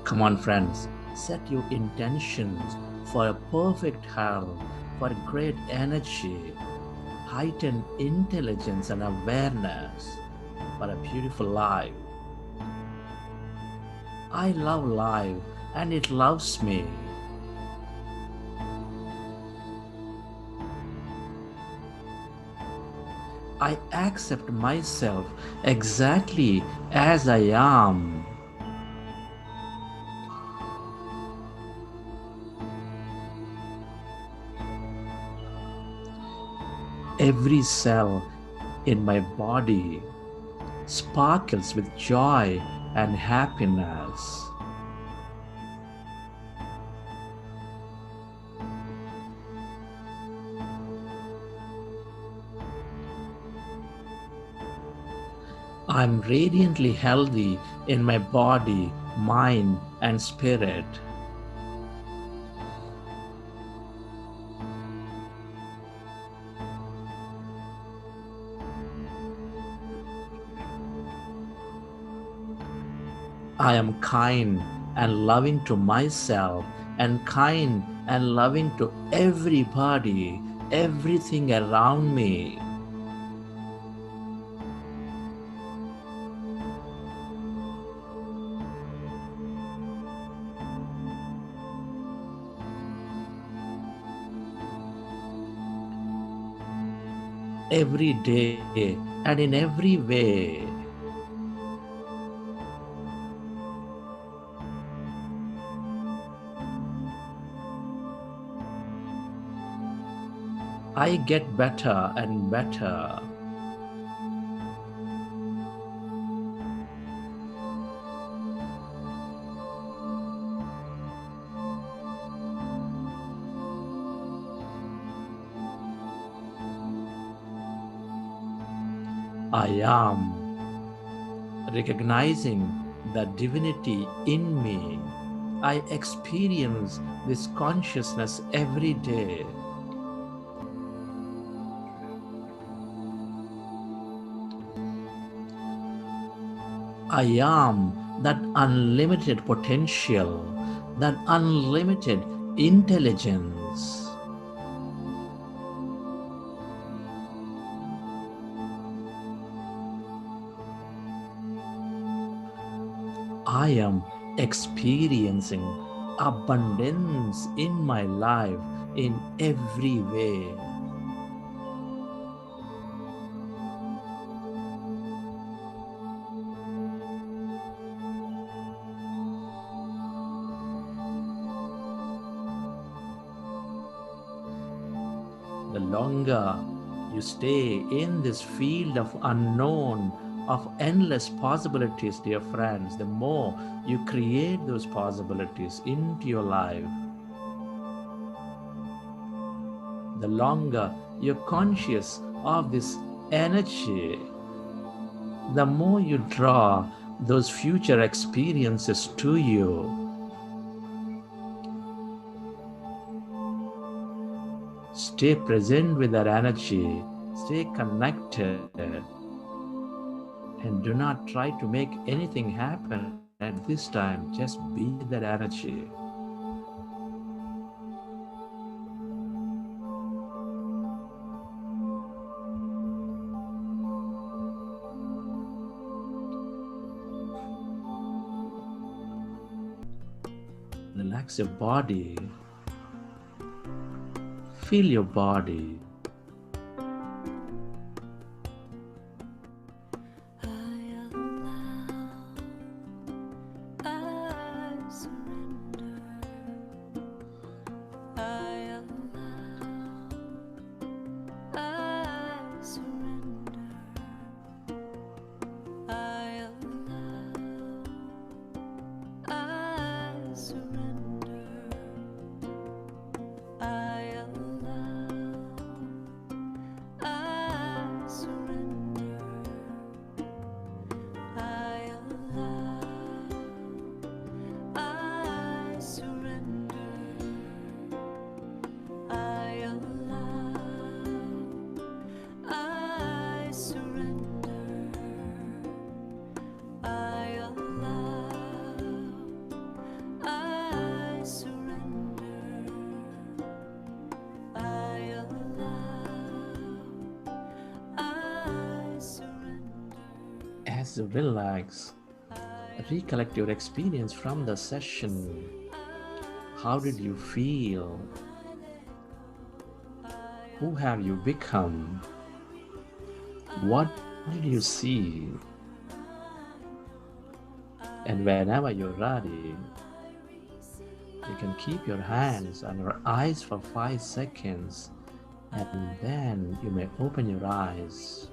Come on, friends, set your intentions for a perfect health, for great energy, heightened intelligence and awareness, for a beautiful life. I love life and it loves me. I accept myself exactly as I am. Every cell in my body sparkles with joy and happiness. I'm radiantly healthy in my body, mind, and spirit. I am kind and loving to myself and kind and loving to everybody, everything around me. Every day and in every way. I get better and better. I am recognizing the divinity in me. I experience this consciousness every day. I am that unlimited potential, that unlimited intelligence. I am experiencing abundance in my life in every way. The longer you stay in this field of unknown, of endless possibilities, dear friends, the more you create those possibilities into your life. The longer you're conscious of this energy, the more you draw those future experiences to you. Stay present with that energy, stay connected, and do not try to make anything happen at this time. Just be with that energy. Relax your body. Feel your body. Please relax. Recollect your experience from the session. How did you feel? Who have you become? What did you see? And whenever you're ready, you can keep your hands on your eyes for 5 seconds, and then you may open your eyes.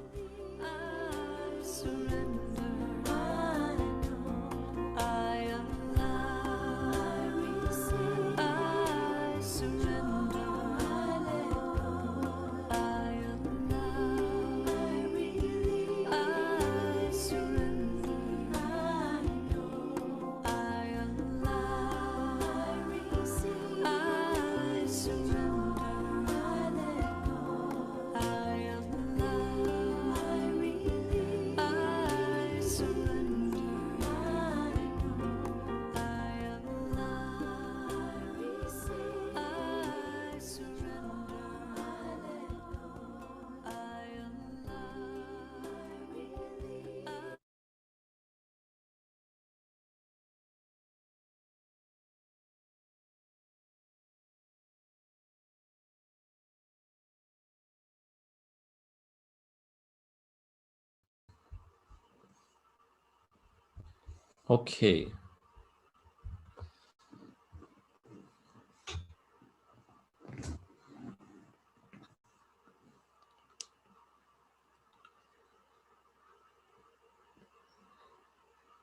Okay.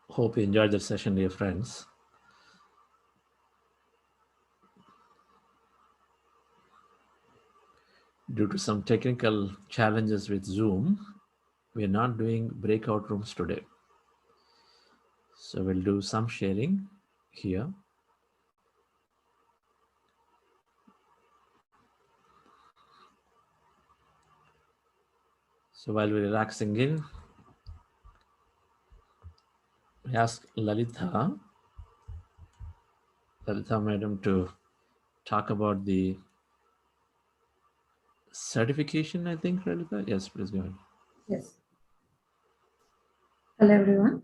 Hope you enjoyed the session, dear friends. Due to some technical challenges with Zoom, we are not doing breakout rooms today. So we'll do some sharing here. So while we're relaxing in, we ask Lalita madam to talk about the certification, I think, Lalita? Yes, please go ahead. Yes. Hello, everyone.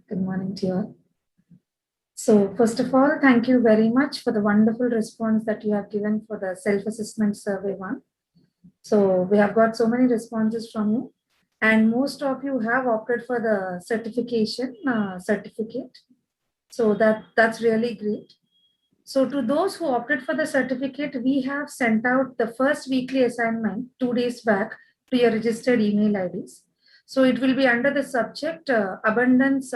Good morning to you all. So first of all, thank you very much for the wonderful response that you have given for the self-assessment survey one. So we have got so many responses from you, and most of you have opted for the certification certificate. So that's really great. So to those who opted for the certificate, we have sent out the first weekly assignment 2 days back to your registered email IDs. So it will be under the subject abundance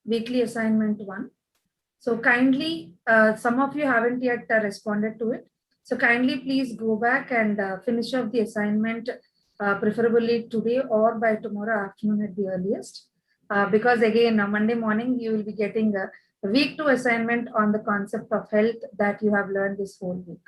weekly assignment 1. So kindly, some of you haven't yet responded to it. So kindly please go back and finish off the assignment, preferably today or by tomorrow afternoon at the earliest. Because again, Monday morning, you will be getting a week 2 assignment on the concept of health that you have learned this whole week.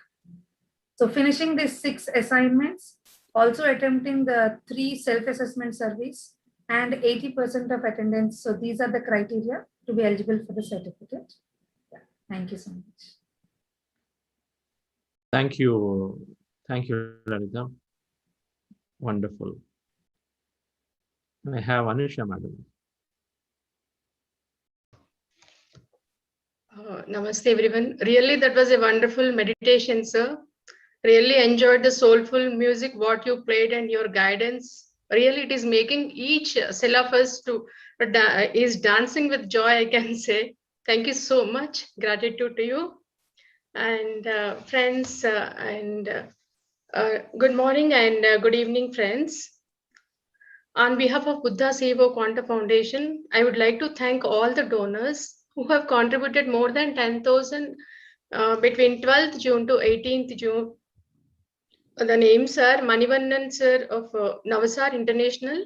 So finishing these 6 assignments, also attempting the 3 self-assessment surveys and 80% of attendance. So these are the criteria to be eligible for the certificate. Yeah. Thank you so much. Thank you, Lalita. Wonderful. I have Anusha, madam. Namaste, everyone. Really, that was a wonderful meditation, sir. Really enjoyed the soulful music, what you played, and your guidance. Really, it is making each cell of us to is dancing with joy, I can say. Thank you so much. Gratitude to you. And friends, good morning and good evening, friends. On behalf of Buddha Seva Quanta Foundation, I would like to thank all the donors who have contributed more than 10,000 between 12th June to 18th June. The names are Manivannan sir of Navasar International,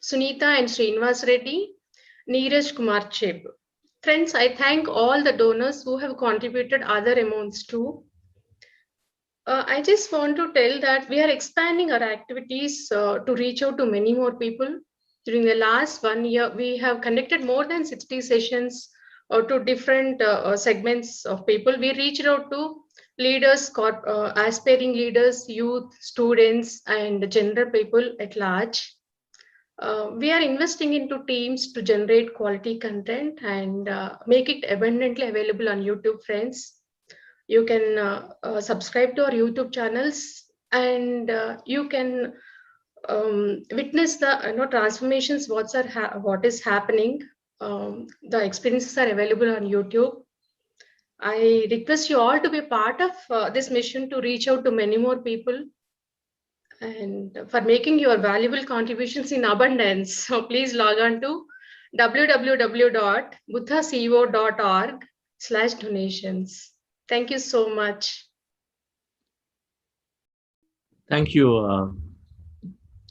Sunita and Srinivas Reddy, Neeraj Kumar Cheb. Friends, I thank all the donors who have contributed other amounts too. I just want to tell that we are expanding our activities to reach out to many more people. During the last 1 year, we have conducted more than 60 sessions to different segments of people. We reached out to leaders, aspiring leaders, youth, students, and general people at large. We are investing into teams to generate quality content and make it abundantly available on YouTube, friends. You can subscribe to our YouTube channels, and you can witness the transformations. What is happening. The experiences are available on YouTube. I request you all to be part of this mission to reach out to many more people and for making your valuable contributions in abundance. So please log on to www.buddhacevo.org/donations. Thank you so much. Thank you,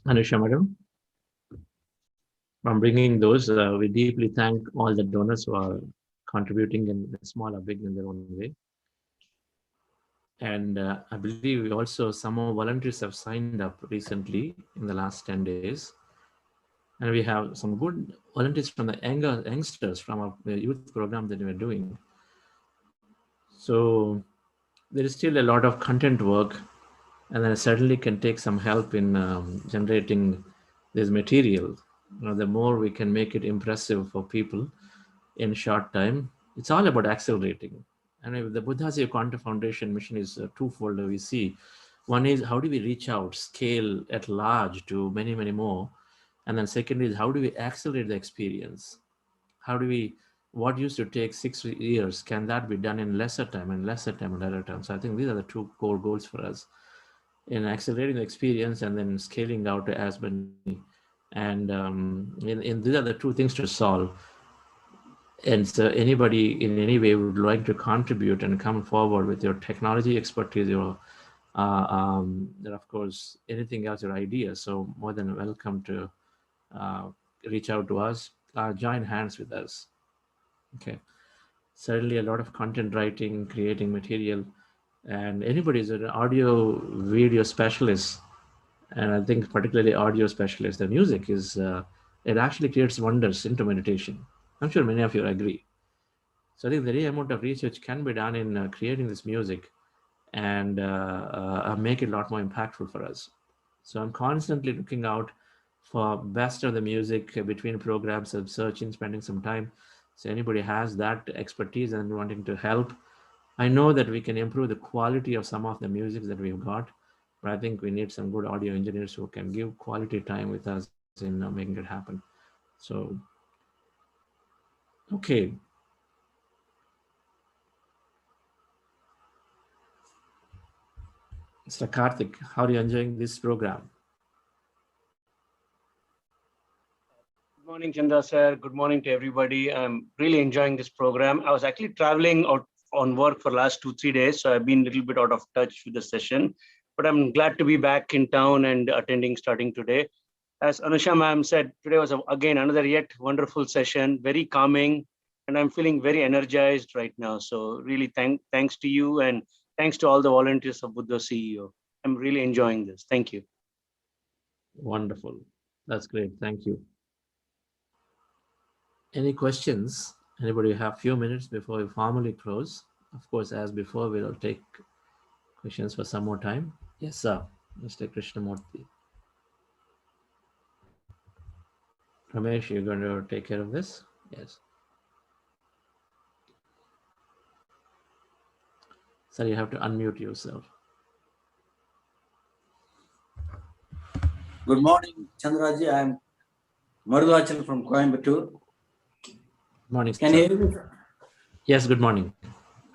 Anusha madam. From bringing those, we deeply thank all the donors who are contributing in small or big in their own way. And I believe also some more volunteers have signed up recently in the last 10 days. And we have some good volunteers from the youngsters from our youth program that we are doing. So there is still a lot of content work, and I certainly can take some help in generating this material. The more we can make it impressive for people in short time, it's all about accelerating. And the Buddha Seva Quantum Foundation mission is twofold. We see one is how do we reach out, scale at large to many, many more, and then second is how do we accelerate the experience? How do we, what used to take 6 years, can that be done in lesser time and lesser time and lesser time? So I think these are the two core goals for us in accelerating the experience and then scaling out to as many. And these are the two things to solve. And so anybody in any way would like to contribute and come forward with your technology expertise, your of course, anything else, your ideas. So more than welcome to reach out to us, join hands with us. Okay. Certainly a lot of content writing, creating material, and anybody is an audio video specialist. And I think particularly audio specialist, the music is, it actually creates wonders into meditation. I'm sure many of you agree. So I think the real amount of research can be done in creating this music and make it a lot more impactful for us. So I'm constantly looking out for best of the music between programs and searching, spending some time. So anybody has that expertise and wanting to help, I know that we can improve the quality of some of the music that we've got, but I think we need some good audio engineers who can give quality time with us in making it happen. So, okay. Mr. Karthik, how are you enjoying this program? Good morning, Chandra sir. Good morning to everybody. I'm really enjoying this program. I was actually traveling out on work for the last 2-3 days, so I've been a little bit out of touch with the session, but I'm glad to be back in town and attending starting today. As Anusha ma'am said, today was again another yet wonderful session, very calming, and I'm feeling very energized right now. So really thanks to you and thanks to all the volunteers of Buddha CEO. I'm really enjoying this. Thank you. Wonderful. That's great. Thank you. Any questions? Anybody have a few minutes before we formally close? Of course, as before, we'll take questions for some more time. Yes, sir. Mr. Krishnamurti. Ramesh, you're going to take care of this? Yes. Sir, you have to unmute yourself. Good morning, Chandraji. I am Marudachal from Coimbatore. Morning, Can you hear me? Yes, good morning.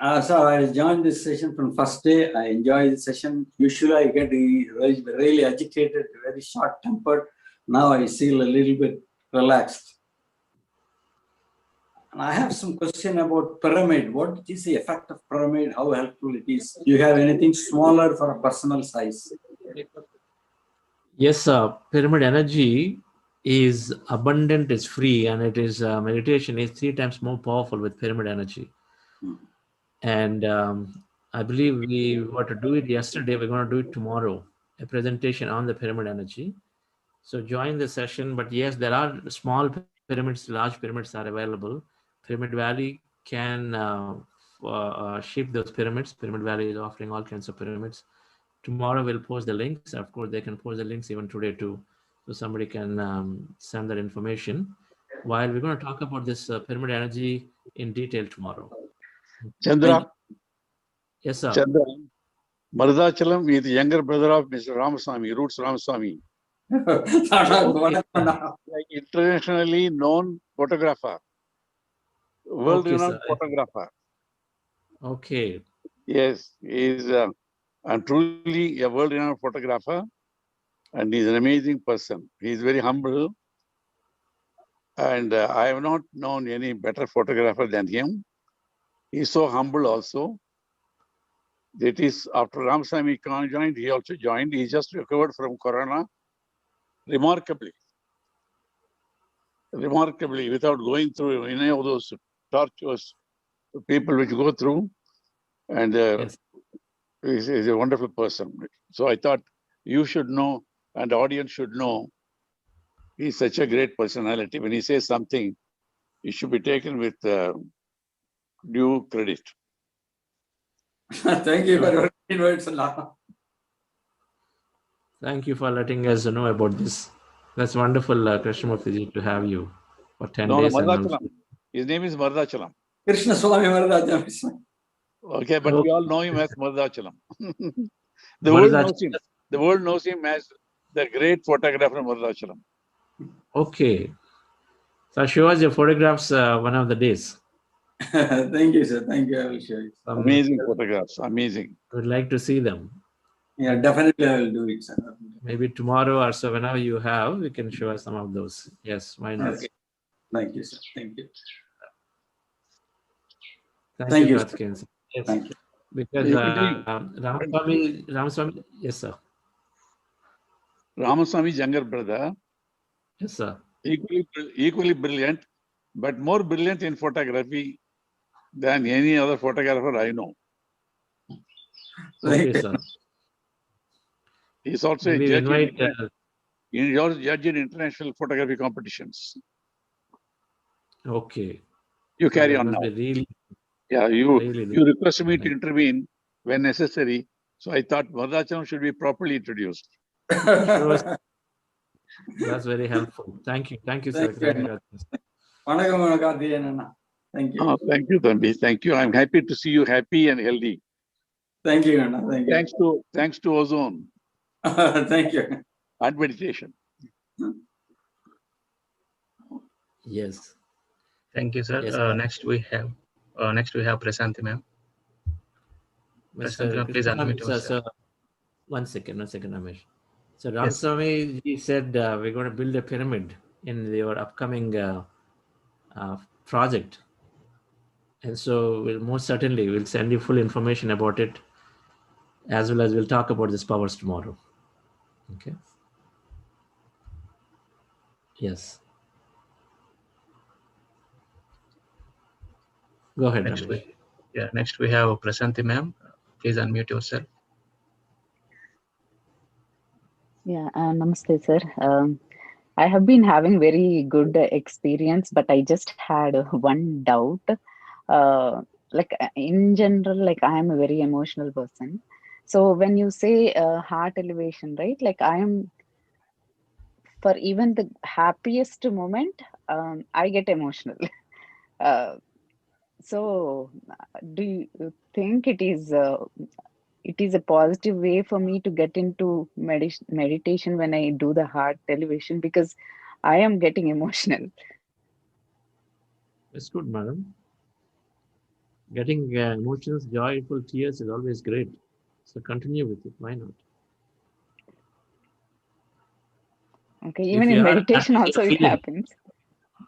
So I joined this session from first day. I enjoy the session. Usually I get really agitated, very short-tempered. Now I feel a little bit relaxed. And I have some question about pyramid. What is the effect of pyramid? How helpful it is? Do you have anything smaller for a personal size? Yes, pyramid energy is abundant, is free, and it is meditation is 3 times more powerful with pyramid energy. And I believe we were to do it yesterday. We're going to do it tomorrow, a presentation on the pyramid energy. So join the session. But yes, there are small pyramids, large pyramids are available. Pyramid Valley can ship those pyramids. Pyramid Valley is offering all kinds of pyramids. Tomorrow we'll post the links. Of course, they can post the links even today too. so somebody can send that information. While we're going to talk about this pyramid energy in detail tomorrow. Chandra, Yes, sir. Chandra, Mardachalam is the younger brother of Mr. Ramaswamy, Roots Ramaswamy. Like internationally known photographer, world-renowned photographer. Okay. Yes, he is truly a world-renowned photographer, and he's an amazing person. He's very humble, and I have not known any better photographer than him. He's so humble also. That is, after Ramaswamy joined, he also joined. He just recovered from Corona remarkably, without going through any of those tortures people which go through. And he's a wonderful person. So I thought you should know, and the audience should know, he's such a great personality. When he says something, it should be taken with due credit. Thank you for your invites. Thank you for letting us know about this. That's wonderful, Krishnamurthy, to have you for 10 days. Mardachalam. His name is Mardachalam. Krishna Swami Mardachalam. Okay, but we all know him as Mardachalam. The world knows him. The world knows him as the great photographer Mardachalam. Okay. So I'll show us your photographs one of the days. Thank you, sir. Thank you. I will show you. Amazing photographs. Amazing. Would like to see them. Yeah, definitely I will do it, sir. Maybe tomorrow or so, whenever you have, you can show us some of those. Yes, why not? Okay. Thank you, sir. Thank you. Thank you, sir. Yes. Thank you. Because Ramaswamy, yes, sir. Ramaswamy's younger brother. Yes, sir. Equally brilliant, but more brilliant in photography than any other photographer I know. Okay, sir. He's also a judge in international photography competitions. Okay. You carry on now. Really, yeah, you requested me to intervene when necessary. So I thought Mardachalam should be properly introduced. That's very helpful. Thank you. Thank you, sir. Thank you. Thank you. Thank you, Thambi. Thank you. I'm happy to see you happy and healthy. Thank you, Anna. Thank you. Thanks to ozone. Thank you. And meditation. Yes. Thank you, sir. Yes, next we have Prasanthi ma'am. Prasanthi ma'am, please unmute yourself. One second, Ramesh. So Ramaswamy, he said we're going to build a pyramid in your upcoming project. And so we'll most certainly we'll send you full information about it, as well as we'll talk about these powers tomorrow. Okay. Yes. Go ahead. Next we have Prasanthi ma'am. Please unmute yourself. Yeah, namaste, sir. I have been having very good experience, but I just had one doubt. Like in general, like I am a very emotional person. So when you say heart elevation, right? Like I am, for even the happiest moment, I get emotional. So do you think it is a positive way for me to get into meditation when I do the heart elevation, because I am getting emotional? That's good, madam. Getting emotions, joyful tears is always great. So continue with it. Why not? Okay, even in meditation also it happens.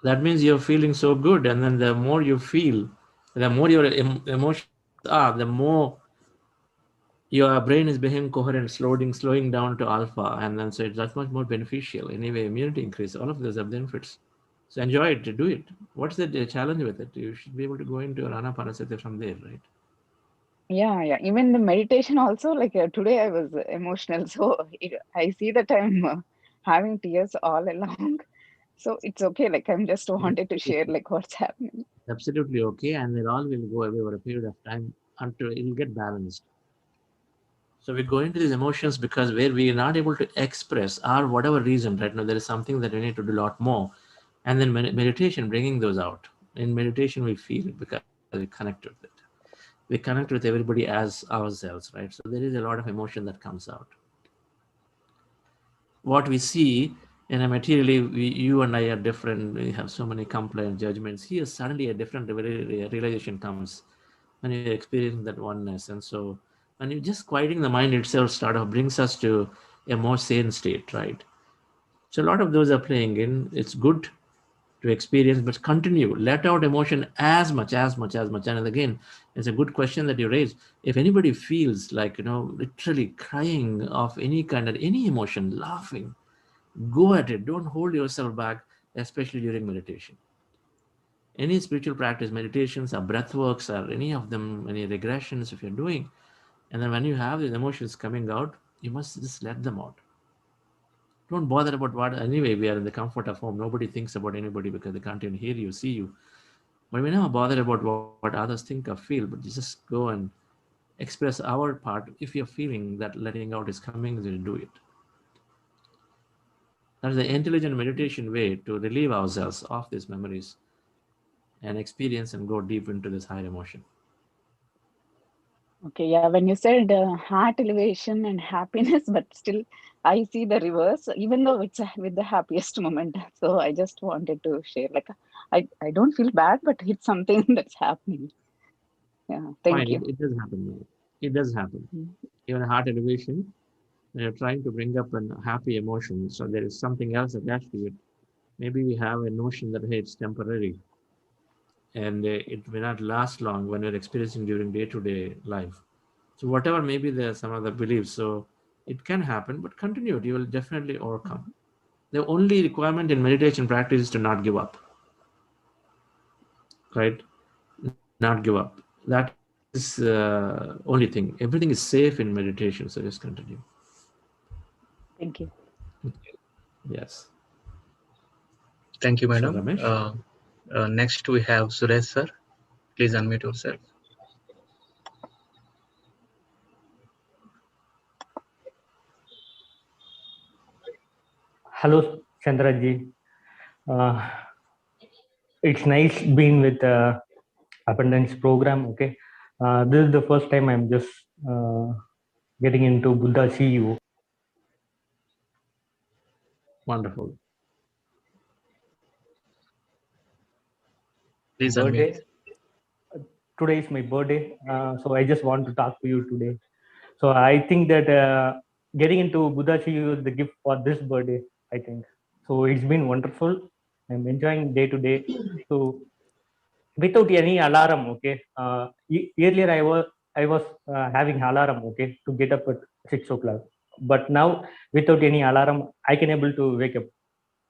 That means you're feeling so good, and then the more you feel, the more your emotions are, the more your brain is becoming coherent, slowing down to alpha, and then so it's that much more beneficial. Anyway, immunity increase, all of those are benefits. So enjoy it, do it. What's the challenge with it? You should be able to go into Anapanasati from there, right? Yeah. Even the meditation also, like today I was emotional. So I see that I'm having tears all along. So it's okay. Like I'm just wanted to share like what's happening. Absolutely okay. And it all will go away over a period of time until it will get balanced. So we go into these emotions because where we are not able to express, or whatever reason, right now there is something that we need to do a lot more, and then meditation bringing those out. In meditation we feel it because we connect with it. We connect with everybody as ourselves, right? So there is a lot of emotion that comes out. What we see in a materially, you and I are different. We have so many complaints, judgments. Here, suddenly a different realization comes when you're experiencing that oneness. And so, when you just quieting the mind itself, brings us to a more sane state, right? So, a lot of those are playing in. It's good to experience, but continue. Let out emotion as much, as much, as much. And again, it's a good question that you raised. If anybody feels like, literally crying of any kind of any emotion, laughing, go at it. Don't hold yourself back, especially during meditation. Any spiritual practice, meditations or breath works or any of them, any regressions, if you're doing, and then when you have these emotions coming out, you must just let them out. Don't bother about what. Anyway, we are in the comfort of home. Nobody thinks about anybody because they can't even hear you, see you. But we never bother about what others think or feel, but just go and express our part. If you're feeling that letting out is coming, then do it. That is the intelligent meditation way to relieve ourselves of these memories and experience and go deep into this higher emotion. Okay, yeah, when you said heart elevation and happiness, but still I see the reverse, even though it's with the happiest moment. So I just wanted to share, like, I don't feel bad, but it's something that's happening. Yeah, thank Fine, you. it does happen. It does happen. Mm. Even a heart elevation, when you're trying to bring up a happy emotion, so there is something else attached to it. Maybe we have a notion that, hey, it's temporary and it may not last long when we're experiencing during day-to-day life. So whatever maybe there's some other beliefs, so it can happen, but continue. You will definitely overcome. The only requirement in meditation practice is to not give up, right? Not give up. That is only thing. Everything is safe in meditation, so just continue. Thank you. Yes. Thank you, So madam. Ramesh. Next, we have Suresh, sir. Please unmute yourself. Hello, Chandraji. Uh, it's nice being with Abundance program. Okay, this is the first time I'm just getting into Buddha CEO. Wonderful. Please unmute. Birthday. Today is my birthday, so I just want to talk to you today. So I think that getting into Buddha CEO is the gift for this birthday. I think so. It's been wonderful. I'm enjoying day to day. So without any alarm, okay. Earlier I was having alarm, okay, to get up at 6 o'clock. But now without any alarm, I can able to wake up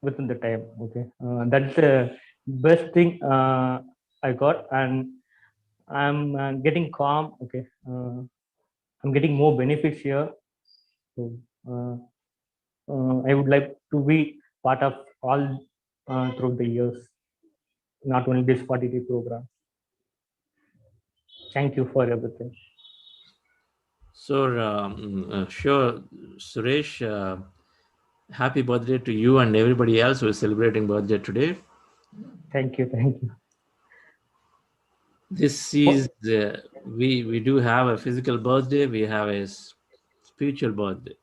within the time. Okay, that's the best thing I got, and I'm getting calm. Okay, I'm getting more benefits here. So uh, I would like to be part of all through the years, not only this 40-day program. Thank you for everything. So, sure, Suresh, happy birthday to you and everybody else who is celebrating birthday today. Thank you. Thank you. This is, we do have a physical birthday, we have a spiritual birthday.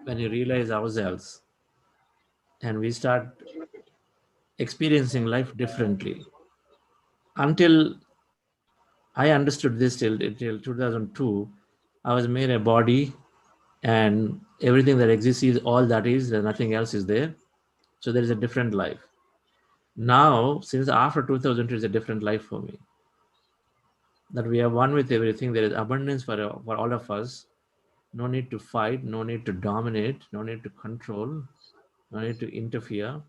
When you realize ourselves and we start experiencing life differently. Until I understood this till 2002, I was made a body and everything that exists is all that is, and nothing else is there. So there is a different life. Now, since after 2002 is a different life for me. That we are one with everything. There is abundance for all of us. No need to fight, no need to dominate, no need to control, no need to interfere.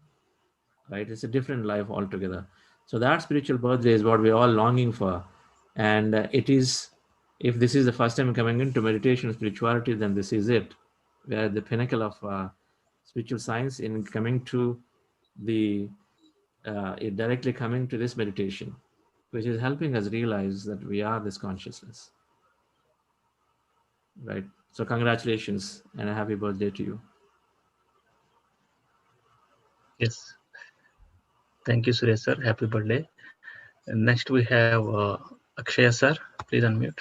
Right? It's a different life altogether. So that spiritual birthday is what we're all longing for. And it is, if this is the first time coming into meditation spirituality, then this is it. We are at the pinnacle of spiritual science in coming to the directly coming to this meditation, which is helping us realize that we are this consciousness, right? So congratulations and a happy birthday to you. Yes. Thank you, Suresh sir. Happy birthday. And next we have Akshay sir. Please unmute.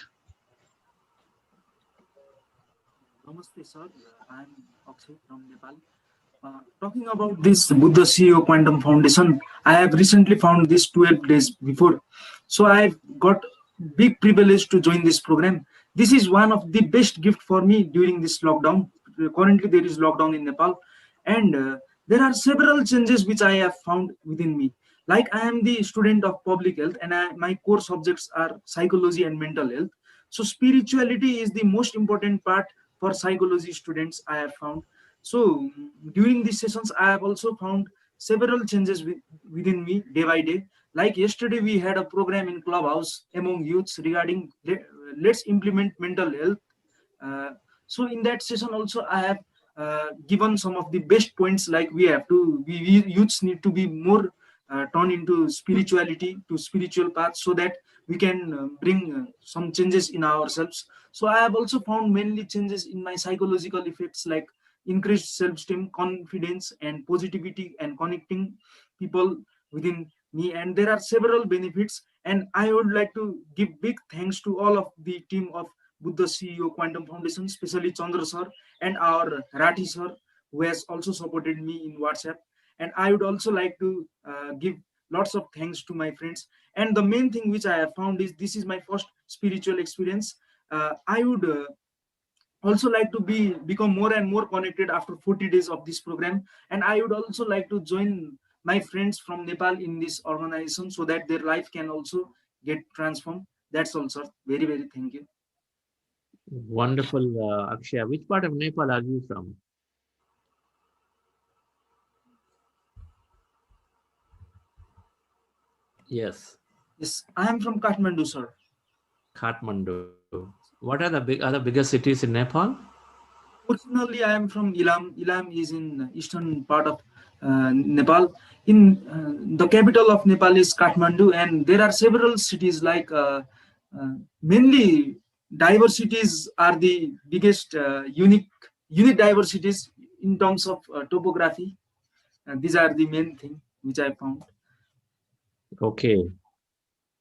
Namaste, sir. I'm Akshay from Nepal. Talking about this Buddha CEO Quantum Foundation, I have recently found this 12 days before. So I've got big privilege to join this program. This is one of the best gift for me during this lockdown. Currently, there is lockdown in Nepal, and there are several changes which I have found within me. Like I am the student of public health, and my core subjects are psychology and mental health. So spirituality is the most important part for psychology students, I have found. So during these sessions, I have also found several changes within me day by day. Like yesterday, we had a program in Clubhouse among youths regarding let's implement mental health. Uh, so in that session also, I have given some of the best points, like we youths need to be more turned into spirituality, to spiritual path, so that we can bring some changes in ourselves. So I have also found mainly changes in my psychological effects, like increased self-esteem, confidence, and positivity, and connecting people within me. And there are several benefits. And I would like to give big thanks to all of the team of Buddha CEO Quantum Foundation, especially Chandra sir and our Rathi sir, who has also supported me in WhatsApp. And I would also like to give lots of thanks to my friends. And the main thing which I have found is this is my first spiritual experience. I would also like to become more and more connected after 40 days of this program. And I would also like to join my friends from Nepal in this organization, so that their life can also get transformed. That's all, sir. Very, very thank you. Wonderful, Akshay. Which part of Nepal are you from? Yes. Yes, I am from Kathmandu, sir. Kathmandu. What are the other bigger cities in Nepal? Originally, I am from Ilam. Ilam is in eastern part of Nepal. In the capital of Nepal is Kathmandu, and there are several cities, like mainly diversities are the biggest unique diversities in terms of topography. These are the main thing which I found. Okay.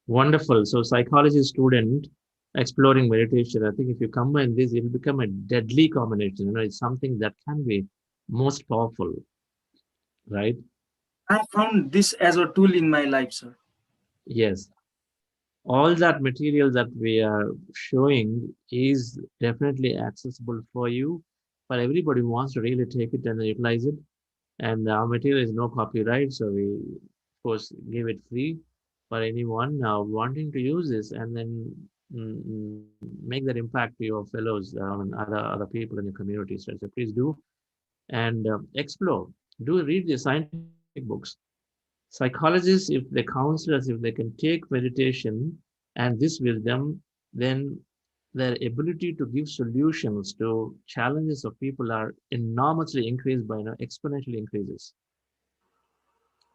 Wonderful. So psychology student exploring meditation. I think if you combine this, it will become a deadly combination. You know, it's something that can be most powerful, right? I found this as a tool in my life, sir. Yes. All that material that we are showing is definitely accessible for you, for everybody who wants to really take it and utilize it. And our material is no copyright, so we, of course, give it free for anyone now wanting to use this, and then make that impact to your fellows and other people in your community. So please do, and explore. Do read the scientific books. Psychologists, if they counselors, if they can take meditation and this wisdom, then their ability to give solutions to challenges of people are enormously increased by, exponentially increases.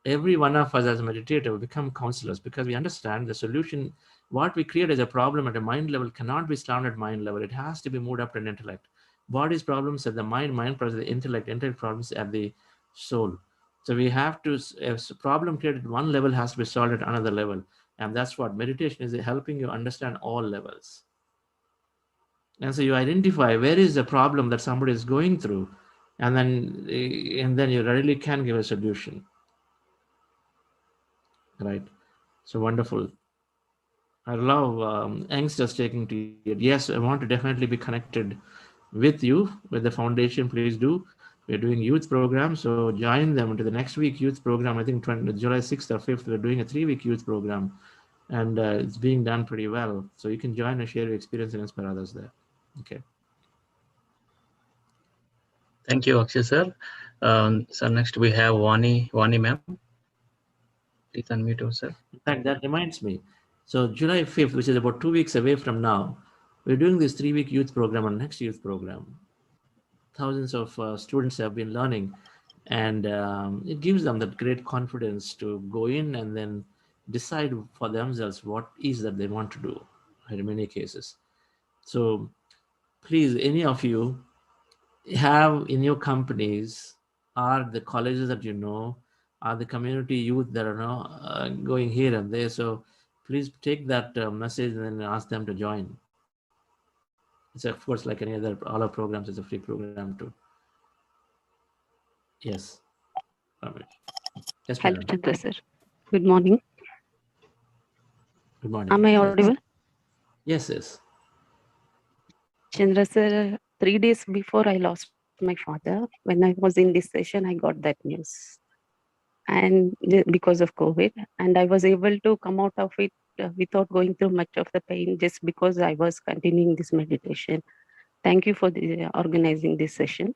Every one of us as a meditator will become counselors, because we understand the solution. What we create as a problem at a mind level cannot be solved at mind level. It has to be moved up to an intellect. Body's problems at the mind problems at the intellect problems at the soul. So we have to, if a problem created at one level has to be solved at another level. And that's what meditation is, helping you understand all levels. And so you identify where is the problem that somebody is going through, and then you really can give a solution. Right. So wonderful. I love youngsters taking to it. Yes, I want to definitely be connected with you, with the foundation. Please do. We're doing youth program, so join them into the next week youth program. I think July 6th or 5th, we're doing a 3-week youth program, and it's being done pretty well. So you can join and share your experience and inspire others there. Okay. Thank you, Akshay sir. So next we have Wani ma'am. Please unmute yourself. In fact, that reminds me. So July 5th, which is about 2 weeks away from now, we're doing this 3-week youth program on next youth program. Thousands of students have been learning, and it gives them that great confidence to go in and then decide for themselves what is that they want to do in many cases. So please, any of you have in your companies or the colleges that you know, or the community youth that are now going here and there. So please take that message and then ask them to join. It's of course like any other, all our programs is a free program too. Yes, Ramesh. Yes, Hello, madam. Chandra sir. Good morning. Good morning. Am I Yes. audible? Yes, yes. Chandra sir, 3 days before I lost my father, when I was in this session, I got that news. And because of COVID, and I was able to come out of it without going through much of the pain just because I was continuing this meditation. Thank you for organizing this session.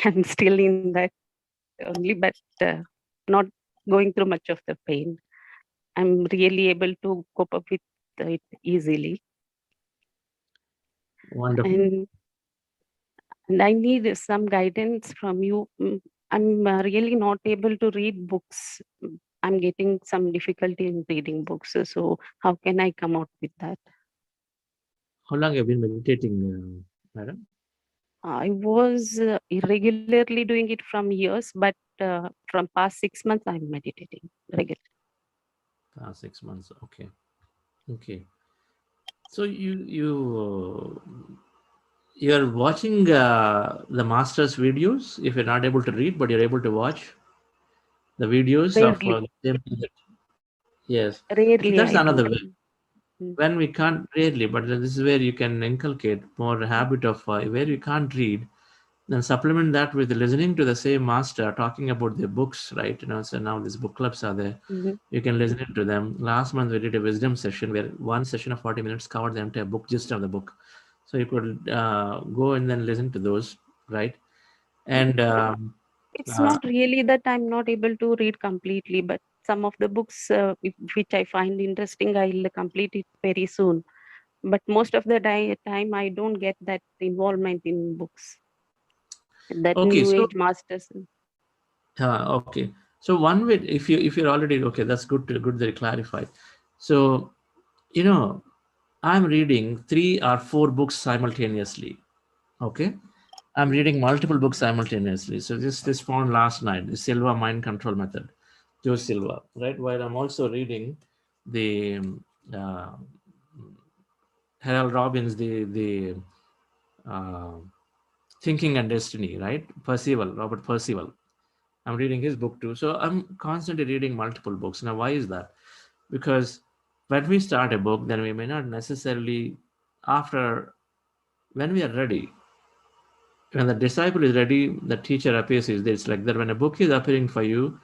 I'm still in that only, but not going through much of the pain. I'm really able to cope up with it easily. Wonderful. And I need some guidance from you. I'm really not able to read books. I'm getting some difficulty in reading books. So how can I come out with that? How long have you been meditating, madam? I was irregularly doing it from years, but from past 6 months, I'm meditating regularly. Past 6 months. Okay. Okay. So you're watching the master's videos if you're not able to read, but you're able to watch the videos of Rarely, them. Yes. So rarely that's I do. another way. When we can't rarely, but this is where you can inculcate more habit of where you can't read, then supplement that with listening to the same master talking about their books, right? So now these book clubs are there. You can listen to them. Last month we did a wisdom session where one session of 40 minutes covered the entire book, gist of the book. So you could go and then listen to those, right? And It's not really that I'm not able to read completely, but some of the books which I find interesting, I'll complete it very soon. But most of the time, I don't get that involvement in books. That okay, new so age masters. okay. So one way, if you're already okay, that's good that you clarified. So I'm reading 3 or 4 books simultaneously. Okay, I'm reading multiple books simultaneously. So this found last night, the Silva Mind Control Method, Joe Silva, right? While I'm also reading the uh, Harold Robbins, the uh, Thinking and Destiny, right? Robert Percival. I'm reading his book too. So I'm constantly reading multiple books. Now, why is that? Because when we start a book, then we may not necessarily, when we are ready, when the disciple is ready, the teacher appears. It's like that when a book is appearing for you,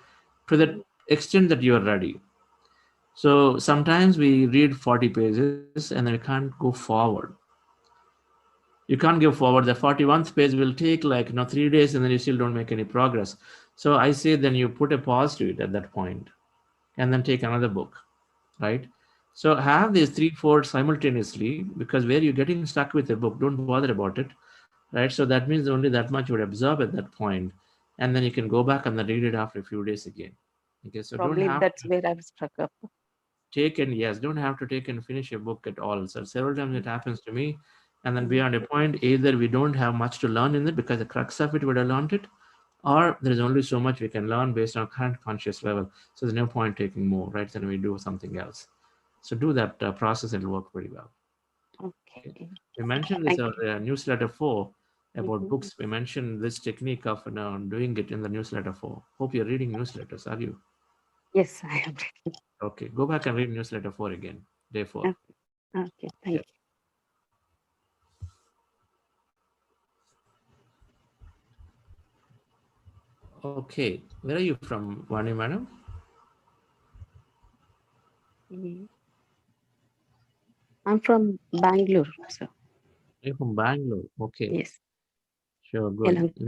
to the extent that you are ready. So sometimes we read 40 pages and then we can't go forward. You can't go forward. The 41st page will take like 3 days and then you still don't make any progress. So I say then you put a pause to it at that point and then take another book, right? So have these 3 4 simultaneously, because where you're getting stuck with a book, don't bother about it, right? So that means only that much you would absorb at that point, and then you can go back and then read it after a few days again. Okay, so don't Probably have that's where I've struck up. don't have to take and finish a book at all. So several times it happens to me, and then beyond a point, either we don't have much to learn in it because the crux of it would have learned it, or there is only so much we can learn based on current conscious level. So there's no point taking more, right? Then we do something else. So do that process and it'll work pretty well. Okay. We mentioned this Thank you. newsletter 4 about books. We mentioned this technique of doing it in the newsletter 4. Hope you're reading newsletters, are you? Yes, I am ready. Okay, go back and read newsletter 4 again, day 4. Okay, thank you. Okay, where are you from, Vani madam? I'm from Bangalore, sir. You're from Bangalore. Okay. Yes. Sure, good. You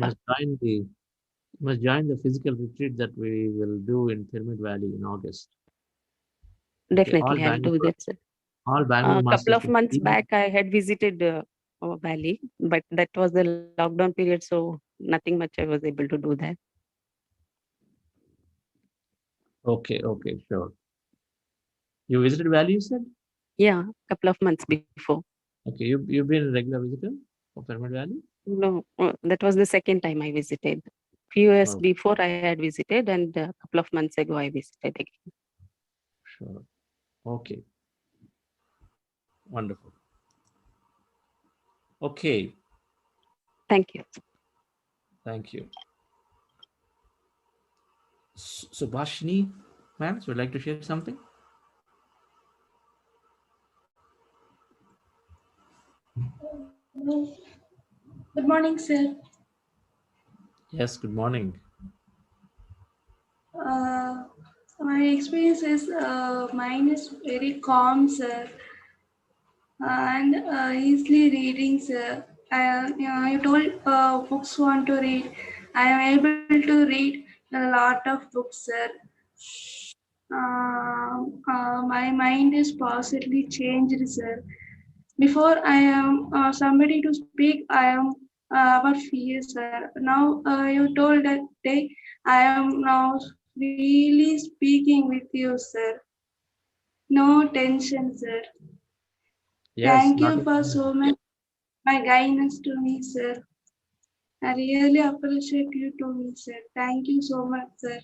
must join the physical retreat that we will do in Pyramid Valley in August. Okay, Definitely, I'll do that, sir. All Bangalore A couple masters. of months back, I had visited Valley, but that was the lockdown period, so nothing much I was able to do that. Okay, sure. You visited Valley, you said? Yeah, a couple of months before. Okay, you've been a regular visitor of Pyramid Valley? No, that was the second time I visited. Few years Oh, before I had visited, and a couple of months ago I visited again. sure. Okay, wonderful. Okay, Thank you. thank you. Subhashini, ma'am, would you like to share something? Good morning, sir. Yes, good morning. Uh, my experience is mine is very calm, sir, and easily reading, sir. You told books want to read. I am able to read a lot of books, sir. My mind is positively changed, sir. Before I am somebody to speak, I am about fear, sir. Now you told that day, I am now really speaking with you, sir. No tension, sir. Yes, Thank not you for so much my guidance to me, sir. I really appreciate you to me, sir. Thank you so much, sir.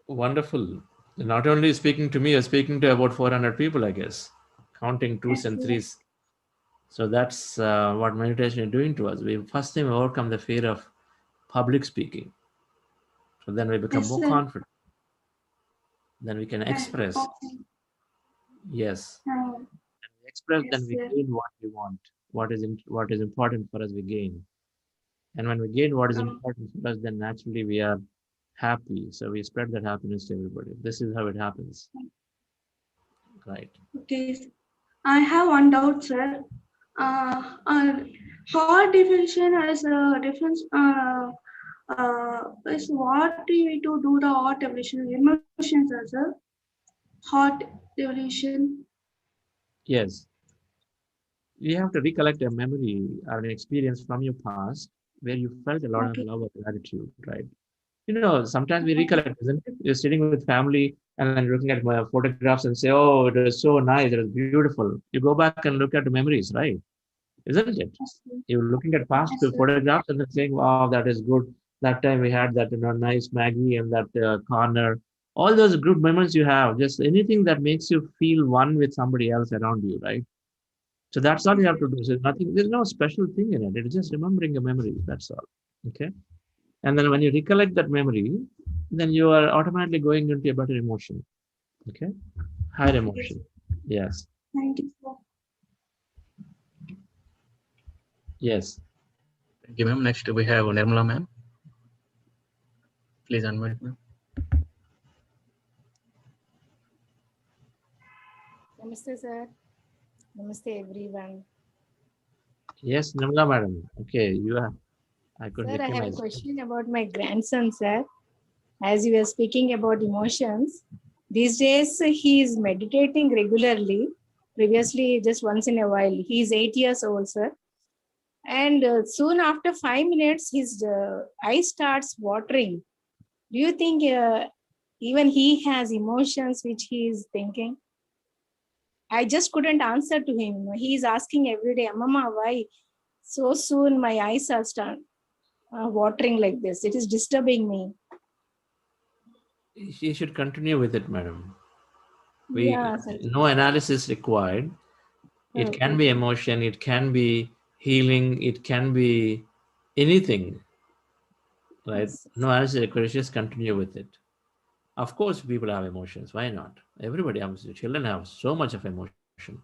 wonderful. Not only speaking to me, you're speaking to about 400 people, I guess, counting twos Yes, and sir. threes. So that's what meditation is doing to us. We first time overcome the fear of public speaking. So then we become Yes, more sir. confident. Then we can express. Okay. Yes. Um, We express, then yes, we sir. gain what we want. What is important for us, we gain. And when we gain what is Um, important for us, then naturally we are happy. So we spread that happiness to everybody. This is how it happens. Right. okay. I have one doubt, sir. Heart definition as a difference is what we to do the heart evolution emotions as a heart evolution. Yes. You have to recollect a memory or an experience from your past where you felt a lot of Okay. love or gratitude, right? Sometimes we recollect, isn't it? You're sitting with family and then looking at my photographs and say, oh, it was so nice, it was beautiful. You go back and look at the memories, right? Isn't it? Yes, sir. You're looking at past Yes, sir. photographs and then saying, wow, that is good. That time we had that nice Maggie and that corner. All those good memories you have, just anything that makes you feel one with somebody else around you, right? So that's all you have to do. So nothing, there's no special thing in it. It's just remembering a memory. That's all. Okay. And then when you recollect that memory, then you are automatically going into a better emotion. Okay. Higher Yes. emotion. Yes. Thank you, sir. Yes. Thank you, ma'am. Next, we have Nirmala, ma'am. Please unmute, ma'am. Namaste, sir. Namaste, everyone. Yes, Namla madam. Okay, you are. I could Sir, I have a recognize. question about my grandson, sir. As you were speaking about emotions, these days he is meditating regularly. Previously, just once in a while. He is 8 years old, sir. And soon after 5 minutes, his eye starts watering. Do you think even he has emotions which he is thinking? I just couldn't answer to him. He is asking every day, Mama, why so soon my eyes are watering like this? It is disturbing me. She should continue with it, madam. Yeah, sir. No analysis required. It can Okay. be emotion, it can be healing, it can be anything, right? Yes. No analysis required. Just continue with it. Of course, people have emotions. Why not? Everybody has. Children have so much of emotion,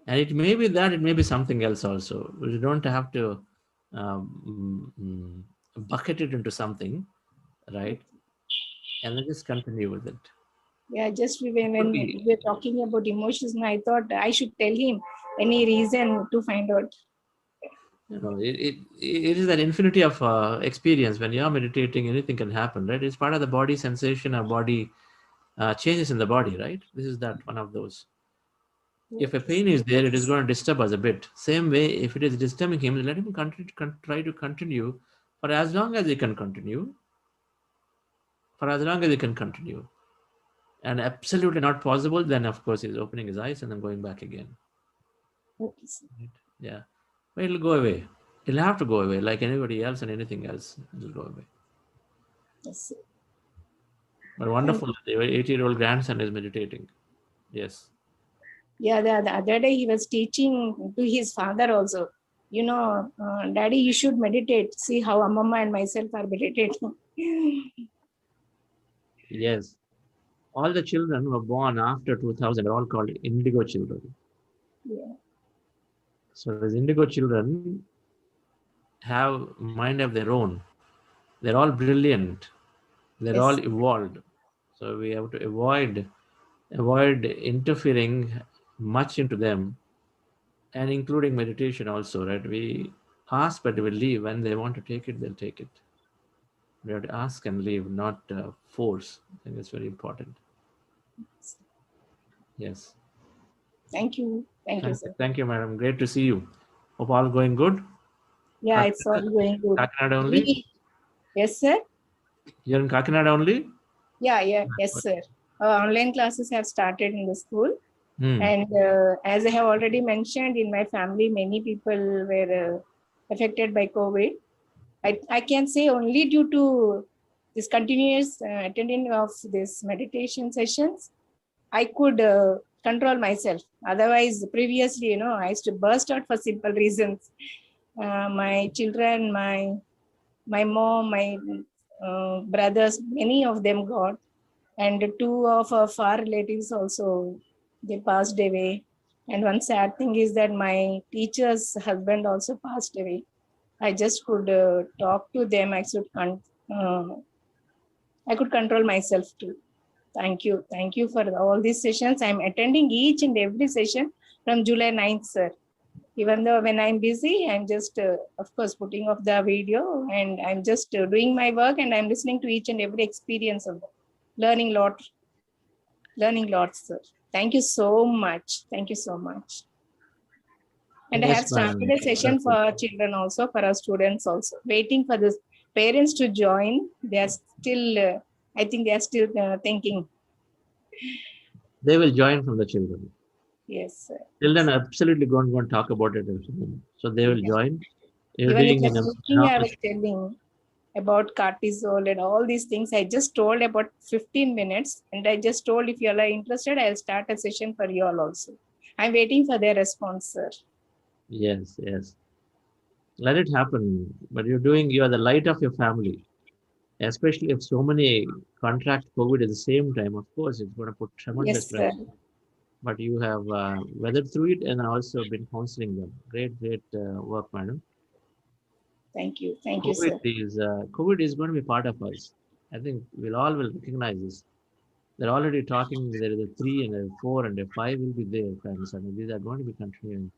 and it may be that. It may be something else also. You don't have to bucket it into something, right? And then just continue with it. Yeah, just when Could we be, were talking about emotions, I thought I should tell him any reason to find out. it is an infinity of experience. When you are meditating, anything can happen, right? It's part of the body sensation or body changes in the body, right? This is that one of those. If a Yes. pain is there, it is going to disturb us a bit. Same way, if it is disturbing him, let him try to continue for as long as he can continue, for as long as he can continue. And absolutely not possible, then of course he's opening his eyes and then going back again. Okay, sir. Yeah, but it'll go away. It'll have to go away, like anybody else and anything else. It'll go away. Yes, sir. But wonderful, the 80-year-old grandson is meditating. Yes. Yeah, the other day he was teaching to his father also. You know, Daddy, you should meditate. See how Amama and myself are meditating. Yes. All the children were born after 2000 are all called indigo children. Yeah. So these indigo children have mind of their own. They're all brilliant. They're all Yes. evolved. So we have to avoid interfering much into them, and including meditation also, right? We ask, but we leave. When they want to take it, they'll take it. We have to ask and leave, not force. I think it's very important. Yes. Thank you. Thank you, sir. Thank you, madam. Great to see you. Hope all going good. Yeah, it's all going good. Kakinada only? Yes, sir. You're in Kakinada only? Yeah, yes, sir. Online classes have started in the school. And as I have already mentioned, in my family, many people were affected by COVID. I can say only due to this continuous attending of this meditation sessions, I could control myself. Otherwise, previously, you know, I used to burst out for simple reasons. My children, my mom, my brothers, many of them got, and two of our relatives also, they passed away. And one sad thing is that my teacher's husband also passed away. I just could talk to them. I could control myself too. Thank you for all these sessions. I'm attending each and every session from July 9th, sir. Even though when I'm busy, I'm just, of course, putting off the video, and I'm just doing my work, and I'm listening to each and every experience of them. Learning lots, sir. Thank you so much. Thank you so much. And I have started a session for children also, for our students also, waiting for the parents to join. They are still, I think they are still thinking. They will join from the children. Yes, sir. Children are absolutely going to talk about it. So they will join. You're Even doing in the meeting, I was telling about cortisol and all these things. I just told about 15 minutes, and I just told if you all are interested, I'll start a session for you all also. I'm waiting for their response, sir. Yes, yes. Let it happen. But you are the light of your family. Especially if so many contract COVID at the same time, of course, it's going to put tremendous pressure. But you have weathered through it and also been counseling them. Great work, madam. Thank you, sir. COVID is going to be part of us. I think will recognize this. They're already talking. There is a 3 and a 4 and a 5 will be there, friends. I mean, these are going to be continuing,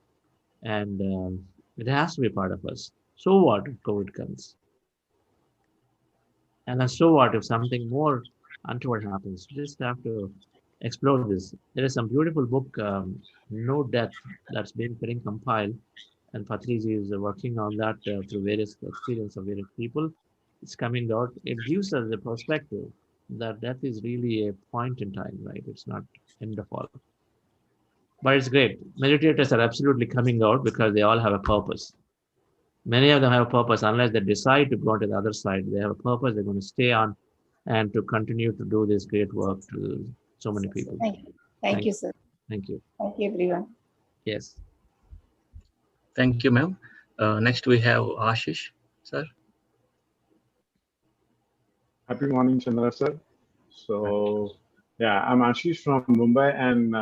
and it has to be part of us. So what if COVID comes? And then so what if something more untoward happens? You just have to explore this. There is some beautiful book, No Death, that's been getting compiled, and Patriji is working on that through various experience of various people. It's coming out. It gives us a perspective that death is really a point in time, right? It's not end of all. But it's great. Meditators are absolutely coming out because they all have a purpose. Many of them have a purpose. Unless they decide to go to the other side, they have a purpose. They're going to stay on and to continue to do this great work to so many people. Thank you, sir. Thank you. Thank you, everyone. Yes. Thank you, ma'am. Next we have Ashish, sir. Happy morning, Chandra sir. So, yeah, I'm Ashish from Mumbai, and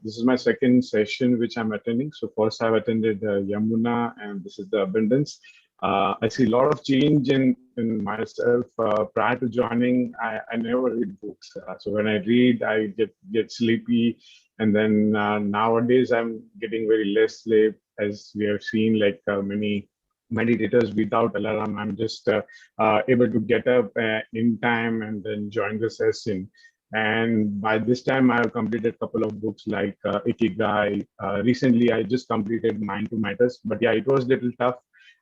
this is my second session which I'm attending. So, first I've attended Yamuna, and this is the abundance. I see a lot of change in myself. Prior to joining, I never read books. So when I read, I get sleepy, and then nowadays I'm getting very less sleep, as we have seen, like many meditators without alarm. I'm just able to get up in time and then join the session. And by this time, I've completed a couple of books like Ikigai. Recently, I just completed Mind to Matters, but yeah, it was a little tough